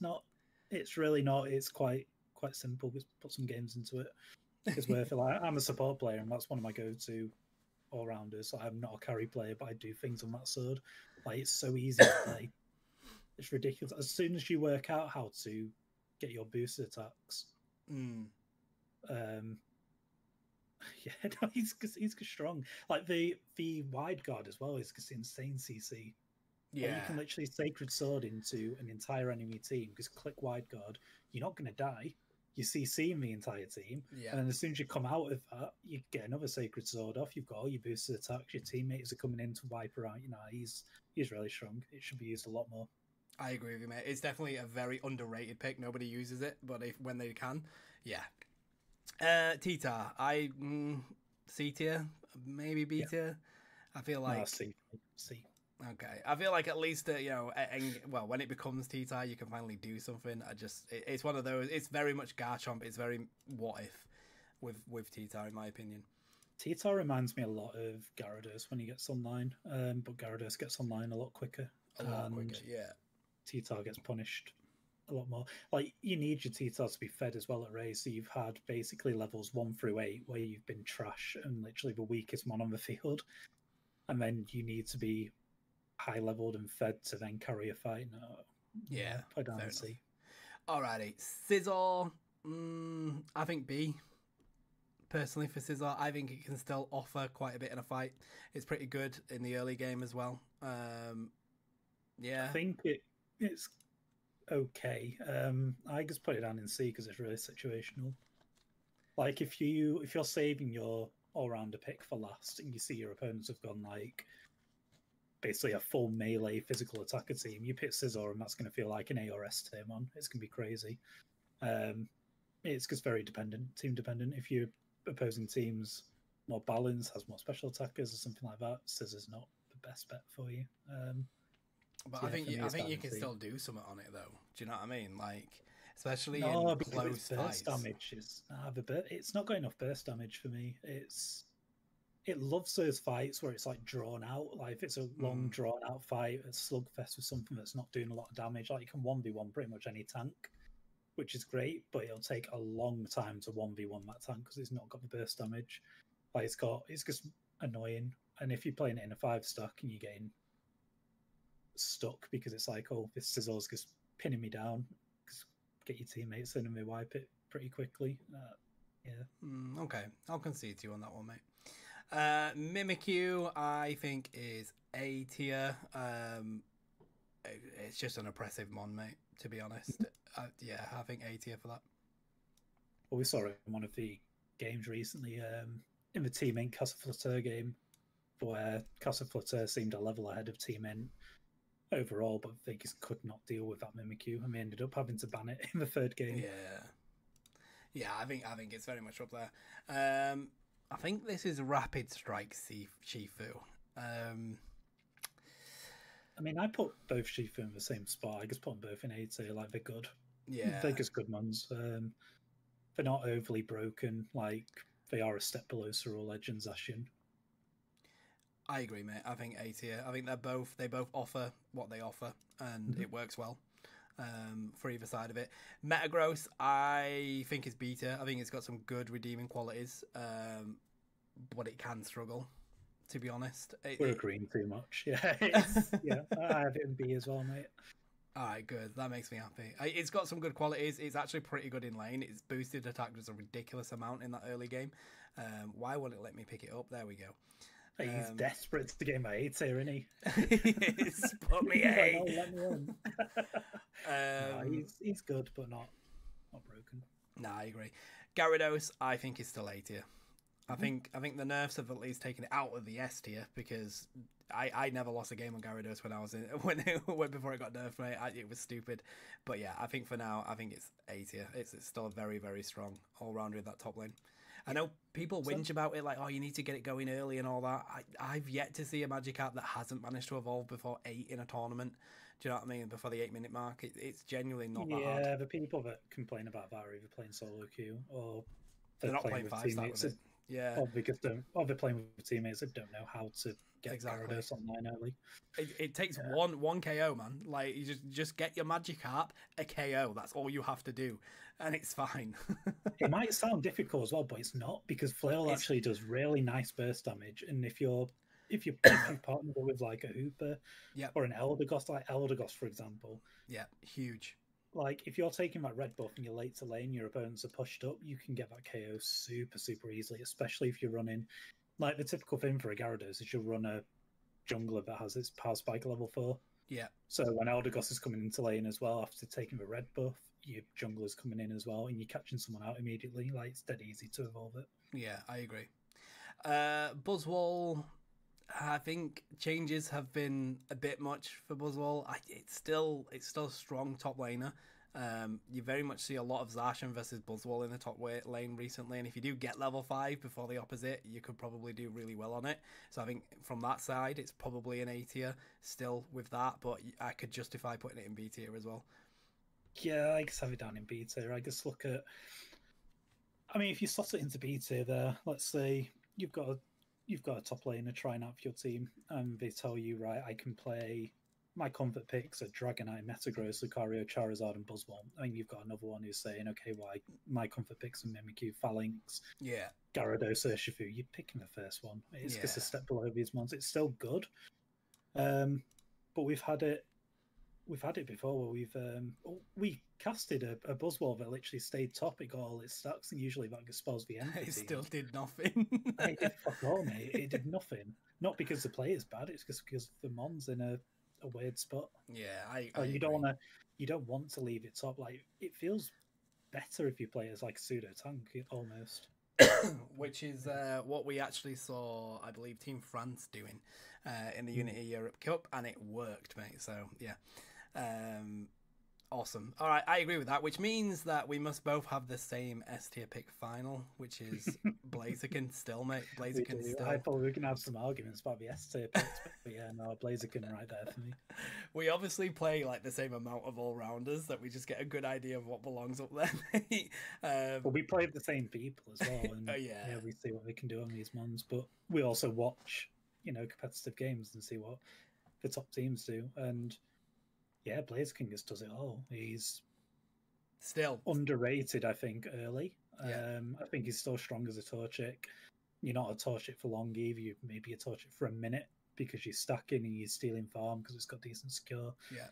not. It's really not. It's quite simple. Just put some games into it. It's worth it. Like, I'm a support player, and that's one of my go-to all-rounders. I'm not a carry player, but I do things on that sword. Like, it's so easy to play. It's ridiculous. As soon as you work out how to get your boost attacks, he's strong. Like the wide guard as well is just insane CC. Yeah, like, you can literally Sacred Sword into an entire enemy team. Just click wide guard. You're not going to die. you CC the entire team, Yeah. and then as soon as you come out of that, you get another Sacred Sword off. You've got all your boosted attacks. Your teammates are coming in to wipe her out. You know, he's really strong. It should be used a lot more. I agree with you, mate. It's definitely a very underrated pick. Nobody uses it, but when they can, yeah. T-Tar, C tier, maybe B tier. I feel like C. Okay, I feel like at least well, when it becomes T-Tar, you can finally do something. It's one of those. It's very much Garchomp. It's very what if with T-Tar, in my opinion. T-Tar reminds me a lot of Gyarados when he gets online, but Gyarados gets online a lot quicker. Yeah. T-Tar gets punished a lot more. Like, you need your T-Tar to be fed as well at race. So you've had basically levels 1 through 8 where you've been trash and literally the weakest man on the field, and then you need to be high leveled and fed to then carry a fight. No, yeah, I don't see. Alrighty, Scizor. I think B. Personally, for Scizor, I think it can still offer quite a bit in a fight. It's pretty good in the early game as well. Yeah, I think it's okay. I just put it down in C because it's really situational. Like, if you're saving your all-rounder pick for last and you see your opponents have gone like basically a full melee physical attacker team, you pick Scizor and that's going to feel like an A or S tier mon. It's going to be crazy. It's just very team dependent. If your opposing team's more balanced, has more special attackers or something like that, Scizor's not the best bet for you. But I think you can still do something on it though. Do you know what I mean? Like, especially in close fights. Damage is it's not got enough burst damage for me. It loves those fights where it's like drawn out. Like, if it's a long drawn out fight, a slugfest with something that's not doing a lot of damage, like you can 1v1 pretty much any tank, which is great, but it'll take a long time to 1v1 that tank because it's not got the burst damage. Like, it's just annoying. And if you're playing it in a 5-stack and you're getting stuck because it's like, oh, this Scizor's just pinning me down, just get your teammates in and they wipe it pretty quickly. Yeah. Okay, I'll concede to you on that one, mate. Mimikyu, I think, is A tier. It's just an oppressive mon, mate, to be honest. Yeah, I think A tier for that. Well, we saw it in one of the games recently, in the Team Inc. Casseur Flotteur game, where Casseur Flotteur seemed a level ahead of Team Inc. overall, but they just could not deal with that Mimikyu, and we ended up having to ban it in the 3rd game. Yeah, I think it's very much up there. I think this is Rapid Strike Shifu. I mean, I put both Shifu in the same spot. I just put them both in A tier. Like, they're good. Yeah, they're just good ones. They're not overly broken. Like, they are a step below Cerulean Legends Ashen. I agree, mate. I think A tier. I think they both offer what they offer, and it works well for either side of it. Metagross, I think is B tier. I think it's got some good redeeming qualities, but it can struggle, to be honest. We're agreeing too much. Yeah, yeah. I have it in B as well, mate. All right, good. That makes me happy. It's got some good qualities. It's actually pretty good in lane. It's boosted attack just a ridiculous amount in that early game. Why won't it let me pick it up? There we go. He's desperate to get my A tier, isn't he? He's put me A. Let me in. No, he's good, but not broken. Nah, I agree. Gyarados, I think, is still A tier. I think the nerfs have at least taken it out of the S tier, because I never lost a game on Gyarados when I was before it got nerfed, mate. It was stupid. But yeah, I think for now, I think it's A tier. It's still very, very strong all rounder in that top lane. I know people whinge about it, like, oh, you need to get it going early and all that. I've yet to see a Magikarp that hasn't managed to evolve before 8 in a tournament. Do you know what I mean? Before the 8-minute mark, it's genuinely not that hard. Yeah, the people that complain about that are either playing solo queue or they're not playing 5-star with it. Yeah, or they're playing with teammates that don't know how to get Gyarados online early. It takes one KO, man. Like, you just get your Magikarp a KO. That's all you have to do, and it's fine. It might sound difficult as well, but it's not, because Flail actually does really nice burst damage, and if you partner with like a Hooper or an Eldegoss, like Eldegoss for example, huge. Like, if you're taking that red buff and you're late to lane, your opponents are pushed up, you can get that KO super, super easily, especially if you're running, like, the typical thing for a Gyarados is you'll run a jungler that has its power spike level 4. Yeah. So when Eldegoss is coming into lane as well after taking the red buff, your jungler's coming in as well, and you're catching someone out immediately. Like, it's dead easy to evolve it. Yeah, I agree. Buzzwole, I think changes have been a bit much for Buzzwole. It's still a strong top laner. You very much see a lot of Zacian versus Buzzwole in the top lane recently, and if you do get level 5 before the opposite, you could probably do really well on it. So I think from that side, it's probably an A tier still with that, but I could justify putting it in B tier as well. Yeah, I guess have it down in B tier. I guess look at, I mean, if you slot it into B tier there, let's say you've got a top laner trying out for your team, and they tell you, right, I can play my comfort picks are Dragonite, Metagross, Lucario, Charizard, and Buzzwole. I mean, you've got another one who's saying, okay, well, my comfort picks are Mimikyu, Phalanx, Gyarados, Urshifu. You're picking the first one. It's just a step below these ones. It's still good, but we've had it before where we casted a Buzzwole that literally stayed top. It got all its stacks, and usually that spells the end. It still did nothing. It did fuck all, mate. It did nothing. Not because the play is bad. It's just because the mon's in a weird spot. Yeah, you don't want to leave it top. Like, it feels better if you play as like a pseudo tank almost. Which is what we actually saw, I believe, Team France doing in the Unity Europe Cup, and it worked, mate. So yeah. Awesome. All right, I agree with that, which means that we must both have the same S tier pick final, which is Blaziken still, mate. Blaziken still. I thought we were going to have some arguments about the S tier picks, but yeah, no, Blaziken right there for me. We obviously play like the same amount of all-rounders that we just get a good idea of what belongs up there. But we play with the same people as well, and we see what they can do on these ones, but we also watch, competitive games and see what the top teams do, and yeah, Blaziken just does it all. He's still underrated, I think, early. Yeah. I think he's still strong as a Torchic. You're not a Torchic for long either. You maybe a Torchic for a minute because you're stacking and you're stealing farm because it's got decent skill. Yeah.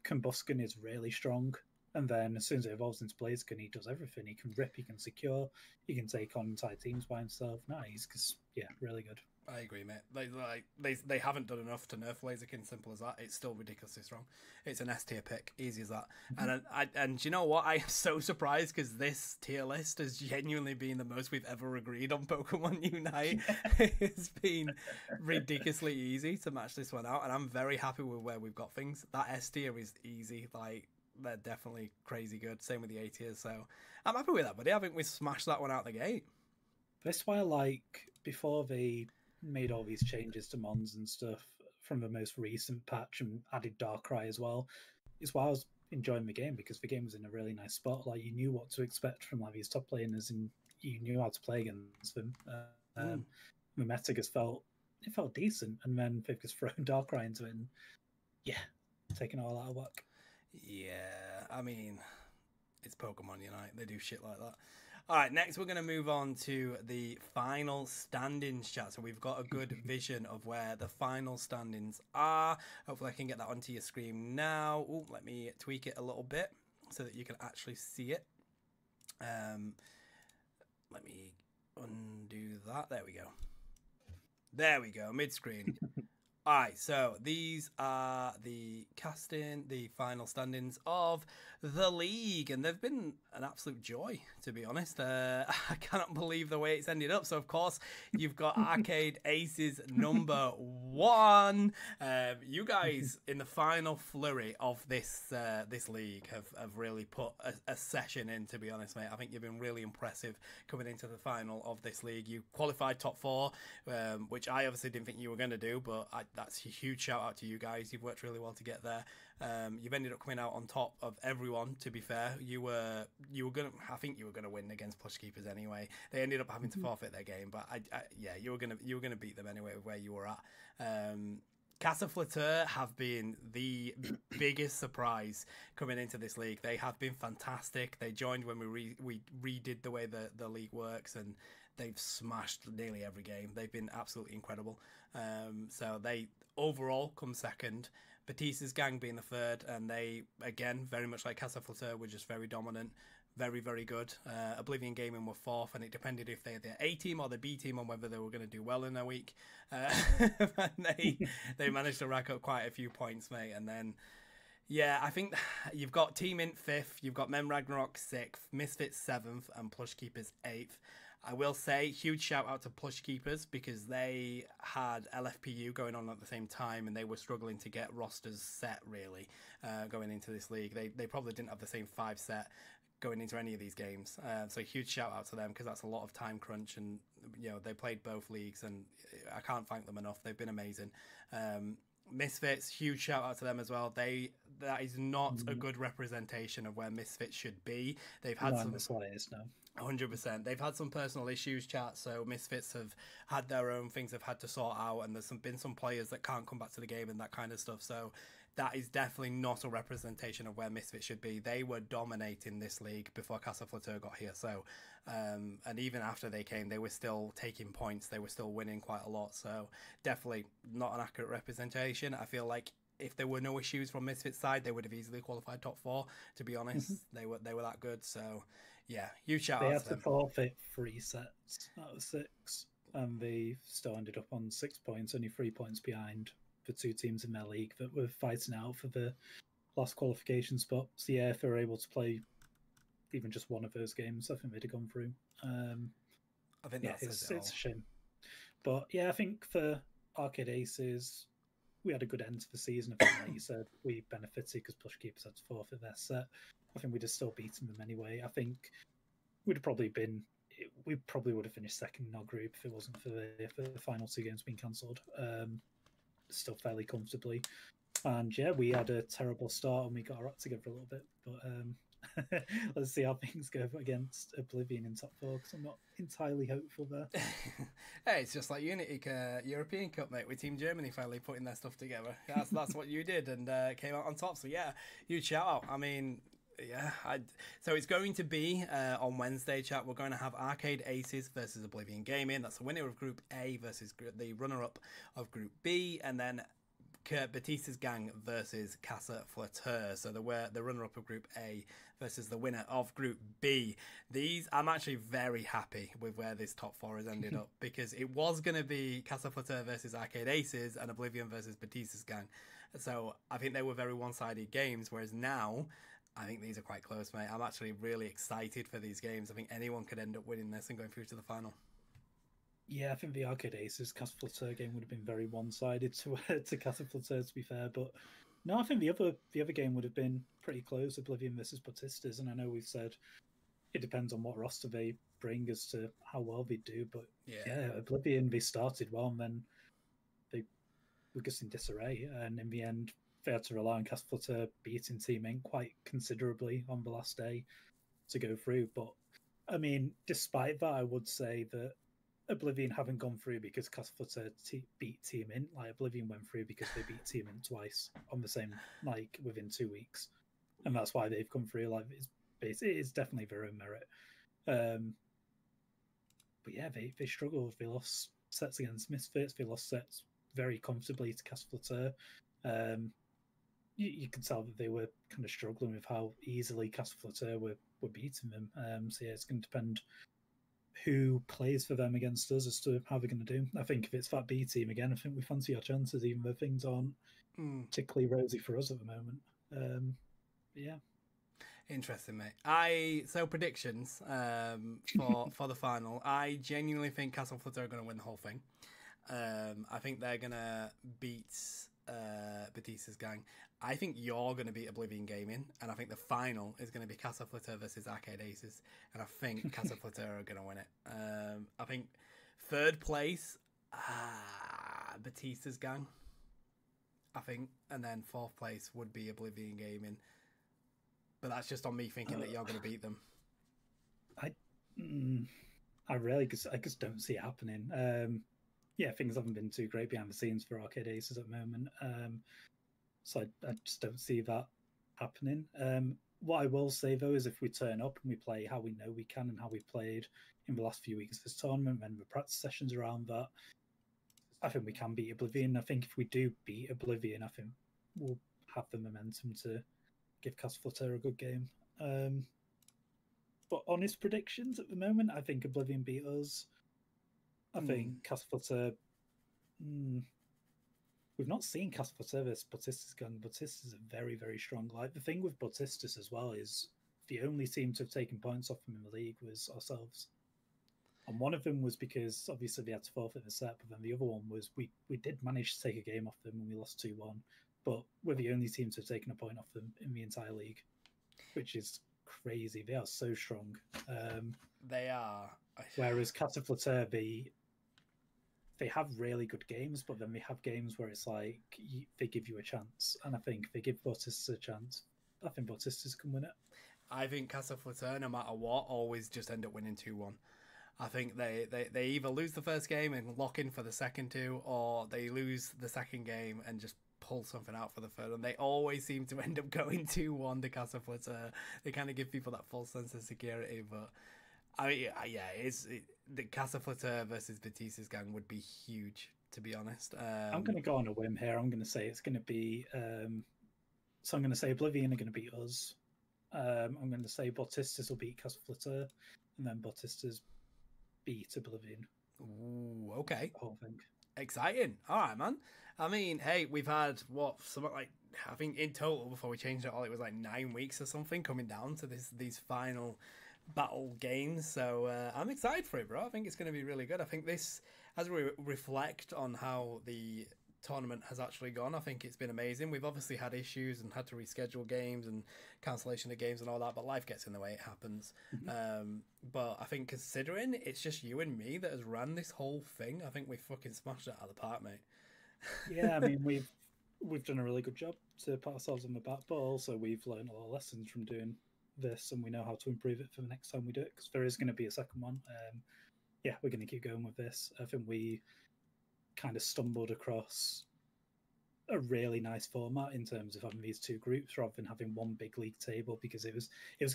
Combusken is really strong. And then as soon as it evolves into Blaziken, he does everything. He can rip, he can secure, he can take on entire teams by himself. Nice, because, really good. I agree, mate. They haven't done enough to nerf Blaziken. Simple as that. It's still ridiculously strong. It's an S tier pick, easy as that. And you know what? I am so surprised because this tier list has genuinely been the most we've ever agreed on Pokemon Unite. It's been ridiculously easy to match this one out, and I'm very happy with where we've got things. That S tier is easy. Like, they're definitely crazy good. Same with the A tiers. So I'm happy with that, buddy. I think we smashed that one out the gate. That's why I like before they made all these changes to Mons and stuff from the most recent patch and added Darkrai as well, is why I was enjoying the game, because the game was in a really nice spot. Like, you knew what to expect from like these top laners and you knew how to play against them. The meta just felt decent, and then they've just thrown Darkrai into it and taking it all out of whack. Yeah, I mean, it's Pokemon Unite. They do shit like that. All right, next we're going to move on to the final standings, chat. So we've got a good vision of where the final standings are. Hopefully I can get that onto your screen now. Ooh, let me tweak it a little bit so that you can actually see it. Let me undo that. There we go. There we go, mid-screen. All right, so these are the final standings of the league, and they've been an absolute joy, to be honest. I cannot believe the way it's ended up. So, of course, you've got Arcade Aces #1. You guys, in the final flurry of this league, have really put a session in, to be honest, mate. I think you've been really impressive coming into the final of this league. You qualified top 4, which I obviously didn't think you were going to do, but that's a huge shout out to you guys. You've worked really well to get there. You've ended up coming out on top of everyone, to be fair. I think you were gonna win against Plush Keepers anyway. They ended up having to forfeit their game, but you were gonna beat them anyway with where you were at. Casseur Flotteur have been the biggest surprise coming into this league. They have been fantastic. They joined when we redid the way the league works, and they've smashed nearly every game. They've been absolutely incredible. So they overall come second. Beautistas gang being the third, and they, again, very much like Casseur Flotteur, were just very dominant, very, very good. Oblivion Gaming were fourth, and it depended if they had the A team or the B team on whether they were going to do well in their week. And they managed to rack up quite a few points, mate. And then, yeah, I think you've got Team Int 5th, you've got Mem Ragnarok 6th, Misfits 7th, and Plush Keepers 8th. I will say, huge shout out to Plush Keepers because they had LFPU going on at the same time and they were struggling to get rosters set, really, going into this league. They probably didn't have the same 5 set going into any of these games. So huge shout out to them because that's a lot of time crunch, and you know they played both leagues and I can't thank them enough. They've been amazing. Misfits, huge shout out to them as well. That is not a good representation of where Misfits should be. They've had some slightest, no. 100%. They've had some personal issues, chat. So Misfits have had their own things they've had to sort out, and there's been some players that can't come back to the game and that kind of stuff. So that is definitely not a representation of where Misfits should be. They were dominating this league before Casseur Flotteur got here. So, and even after they came, they were still taking points. They were still winning quite a lot. So definitely not an accurate representation. I feel like if there were no issues from Misfits side, they would have easily qualified top 4. To be honest, they were that good. So yeah, huge shout out to them. They had to forfeit 3 sets out of 6, and they still ended up on 6 points, only 3 points behind the 2 teams in their league that were fighting out for the last qualification spot. So yeah, if they were able to play even just one of those games, I think they'd have gone through. I think it's a shame. But yeah, I think for Arcade Aces, we had a good end to the season. I think, like you said, we benefited because Plush Keepers had to forfeit their set. I think we'd have still beaten them anyway. I think we probably would have finished second in our group if it wasn't for the final 2 games being cancelled. Still fairly comfortably. And yeah, we had a terrible start and we got our act together a little bit. But let's see how things go against Oblivion in top 4 because I'm not entirely hopeful there. Hey, it's just like Unity European Cup, mate, with Team Germany finally putting their stuff together. That's what you did and came out on top. So yeah, huge shout out. I mean, yeah, so it's going to be on Wednesday, chat. We're going to have Arcade Aces versus Oblivion Gaming. That's the winner of Group A versus the runner-up of Group B, and then Beautistas gang versus Casseur Flotteur. So the runner-up of Group A versus the winner of Group B. I'm actually very happy with where this top 4 has ended up because it was going to be Casseur Flotteur versus Arcade Aces and Oblivion versus Beautistas gang. So I think they were very one-sided games, whereas now I think these are quite close, mate. I'm actually really excited for these games. I think anyone could end up winning this and going through to the final. Yeah, I think the Arcade Aces Casseur Flotteur game would have been very one-sided to Casseur Flotteur, to be fair. But no, I think the other game would have been pretty close, Oblivion versus Beautistas. And I know we've said it depends on what roster they bring as to how well they do. But yeah Oblivion, they started well and then they were just in disarray. And in the end, they had to rely on Casseur Flotteur beating Team Int quite considerably on the last day to go through. But I mean, despite that, I would say that Oblivion haven't gone through because Casseur Flotteur beat Team Int. Like Oblivion went through because they beat Team Int twice on the same, like within 2 weeks, and that's why they've come through. Like it is definitely their own merit. But yeah, they struggled. They lost sets against Misfits. They lost sets very comfortably to Casseur Flotteur. You can tell that they were kind of struggling with how easily Casseur Flotteur were beating them. So yeah, it's going to depend who plays for them against us as to how they're going to do. I think if it's that B team again, I think we fancy our chances, even though things aren't particularly rosy for us at the moment. Yeah. Interesting, mate. So predictions for the final. I genuinely think Casseur Flotteur are going to win the whole thing. I think they're going to beat Beautistas gang. I think you're going to beat Oblivion Gaming, and I think the final is going to be Casseur Flotteur versus Arcade Aces, and I think Casseur Flotteur are going to win it. I think third place, Beautistas gang, I think, and then fourth place would be Oblivion Gaming. But that's just on me thinking that you're going to beat them. I just don't see it happening. Yeah, things haven't been too great behind the scenes for Arcade Aces at the moment. So I just don't see that happening. What I will say, though, is if we turn up and we play how we know we can and how we played in the last few weeks of this tournament and the practice sessions around that, I think we can beat Oblivion. I think if we do beat Oblivion, I think we'll have the momentum to give Casseur Flotteur a good game. but honest predictions at the moment, I think Oblivion beat us. I think Casseur Flotteur. We've not seen Casseur Flotteur versus Beautistas gun. Beautistas are very, very strong. Like the thing with Beautistas as well is the only team to have taken points off them in the league was ourselves. And one of them was because obviously they had to forfeit the set, but then the other one was we did manage to take a game off them when we lost 2-1, but we're the only team to have taken a point off them in the entire league, which is crazy. They are so strong. They are. Whereas Casseur Flotteur, they have really good games, but then they have games where it's like they give you a chance, and I think they give Beautistas a chance. I think Beautistas can win it. I think Casseur Flotteur, no matter what, always just end up winning 2-1. I think they either lose the first game and lock in for the second two, or they lose the second game and just pull something out for the third. And they always seem to end up going 2-1 to Casseur Flotteur. They kind of give people that false sense of security, but I mean, yeah, the Casseur Flotteur versus Beautistas gang would be huge, to be honest. I'm going to go on a whim here. I'm going to say it's going to be. So I'm going to say Oblivion are going to beat us. I'm going to say Beautistas will beat Casseur Flotteur, and then Beautistas beat Oblivion. Ooh, okay. The whole thing. Exciting. All right, man. I mean, hey, we've had something like, I think in total before we changed it all, it was like 9 weeks or something coming down to these final battle games. So I'm excited for it, bro. I think it's going to be really good. I think this, as we reflect on how the tournament has actually gone, I think it's been amazing. We've obviously had issues and had to reschedule games and cancellation of games and all that, but life gets in the way. It happens. But I think considering it's just you and me that has ran this whole thing, I think we fucking smashed it out of the park, mate. Yeah, I mean, we've done a really good job to pat ourselves on the back, but also we've learned a lot of lessons from doing this, and we know how to improve it for the next time we do it, because there is going to be a second one. Yeah, we're going to keep going with this. I think we kind of stumbled across a really nice format in terms of having these two groups rather than having one big league table, because it was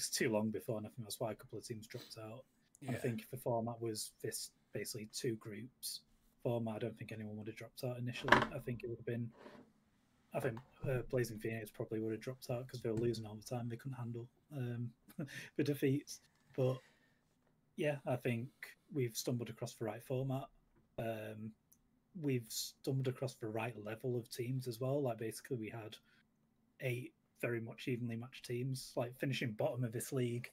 too long before, and I think that's why a couple of teams dropped out. Yeah. And I think if the format was this basically two groups format, I don't think anyone would have dropped out initially. I think it would have been, Blazing Phoenix probably would have dropped out because they were losing all the time. They couldn't handle the defeats. But yeah, I think we've stumbled across the right format. We've stumbled across the right level of teams as well. Like basically we had 8 very much evenly matched teams, like finishing bottom of this league.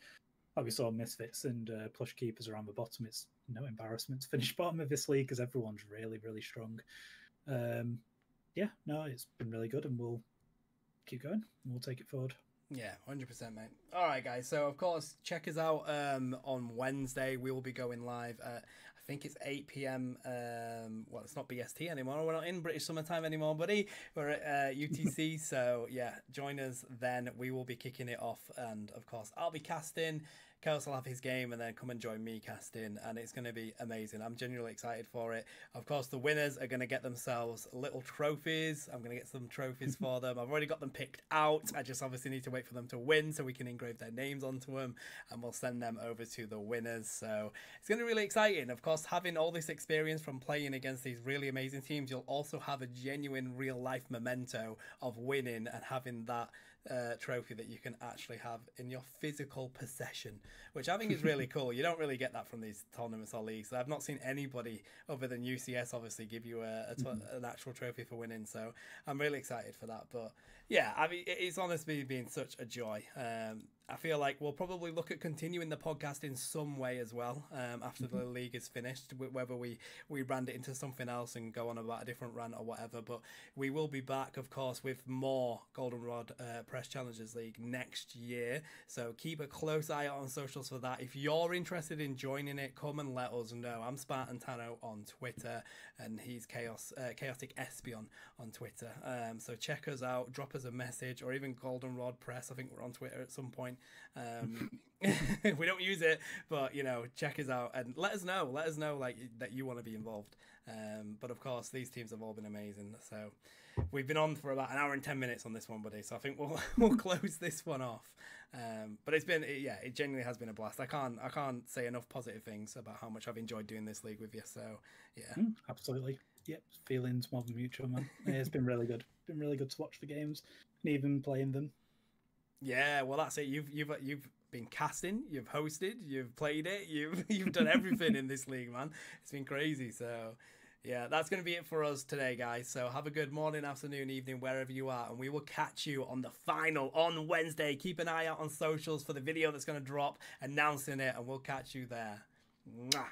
Like we saw Misfits and Plush Keepers around the bottom. It's no embarrassment to finish bottom of this league because everyone's really, really strong. Yeah, no, it's been really good, and we'll keep going. And we'll take it forward. Yeah, 100%, mate. All right, guys. So, of course, check us out on Wednesday. We will be going live at, I think it's 8 p.m. Well, it's not BST anymore. We're not in British summertime anymore, buddy. We're at UTC. So, yeah, join us then. We will be kicking it off. And, of course, I'll be casting. Chaos will have his game, and then come and join me casting, and it's going to be amazing. I'm genuinely excited for it. Of course, the winners are going to get themselves little trophies. I'm going to get some trophies for them. I've already got them picked out. I just obviously need to wait for them to win so we can engrave their names onto them, and we'll send them over to the winners. So it's going to be really exciting. Of course, having all this experience from playing against these really amazing teams, you'll also have a genuine real-life memento of winning and having that trophy that you can actually have in your physical possession, which I think is really cool. You don't really get that from these tournaments or leagues. I've not seen anybody other than UCS obviously give you an actual trophy for winning, so I'm really excited for that. But yeah, I mean, it's honestly been such a joy. I feel like we'll probably look at continuing the podcast in some way as well after the league is finished, whether we brand it into something else and go on about a different rant or whatever. But we will be back, of course, with more Goldenrod Press Challengers League next year. So keep a close eye out on socials for that. If you're interested in joining it, come and let us know. I'm Spartan Tano on Twitter, and he's ChaoticEspeon on Twitter. So check us out, drop us a message, or even Goldenrod Press. I think we're on Twitter at some point. We don't use it, but you know, check us out and let us know like that you want to be involved. But of course, these teams have all been amazing. So we've been on for about an hour and 10 minutes on this one, buddy. So I think we'll close this one off. But it genuinely has been a blast. I can't say enough positive things about how much I've enjoyed doing this league with you. So yeah, absolutely. Yep, feelings more than mutual, man. It's been really good. Been really good to watch the games and even playing them. Yeah, well, that's it. You've been casting, you've hosted, you've played it, you've done everything in this league, man. It's been crazy. So yeah, that's going to be it for us today, guys. So have a good morning, afternoon, evening, wherever you are, and we will catch you on the final on Wednesday. Keep an eye out on socials for the video that's going to drop announcing it, and we'll catch you there. Mwah.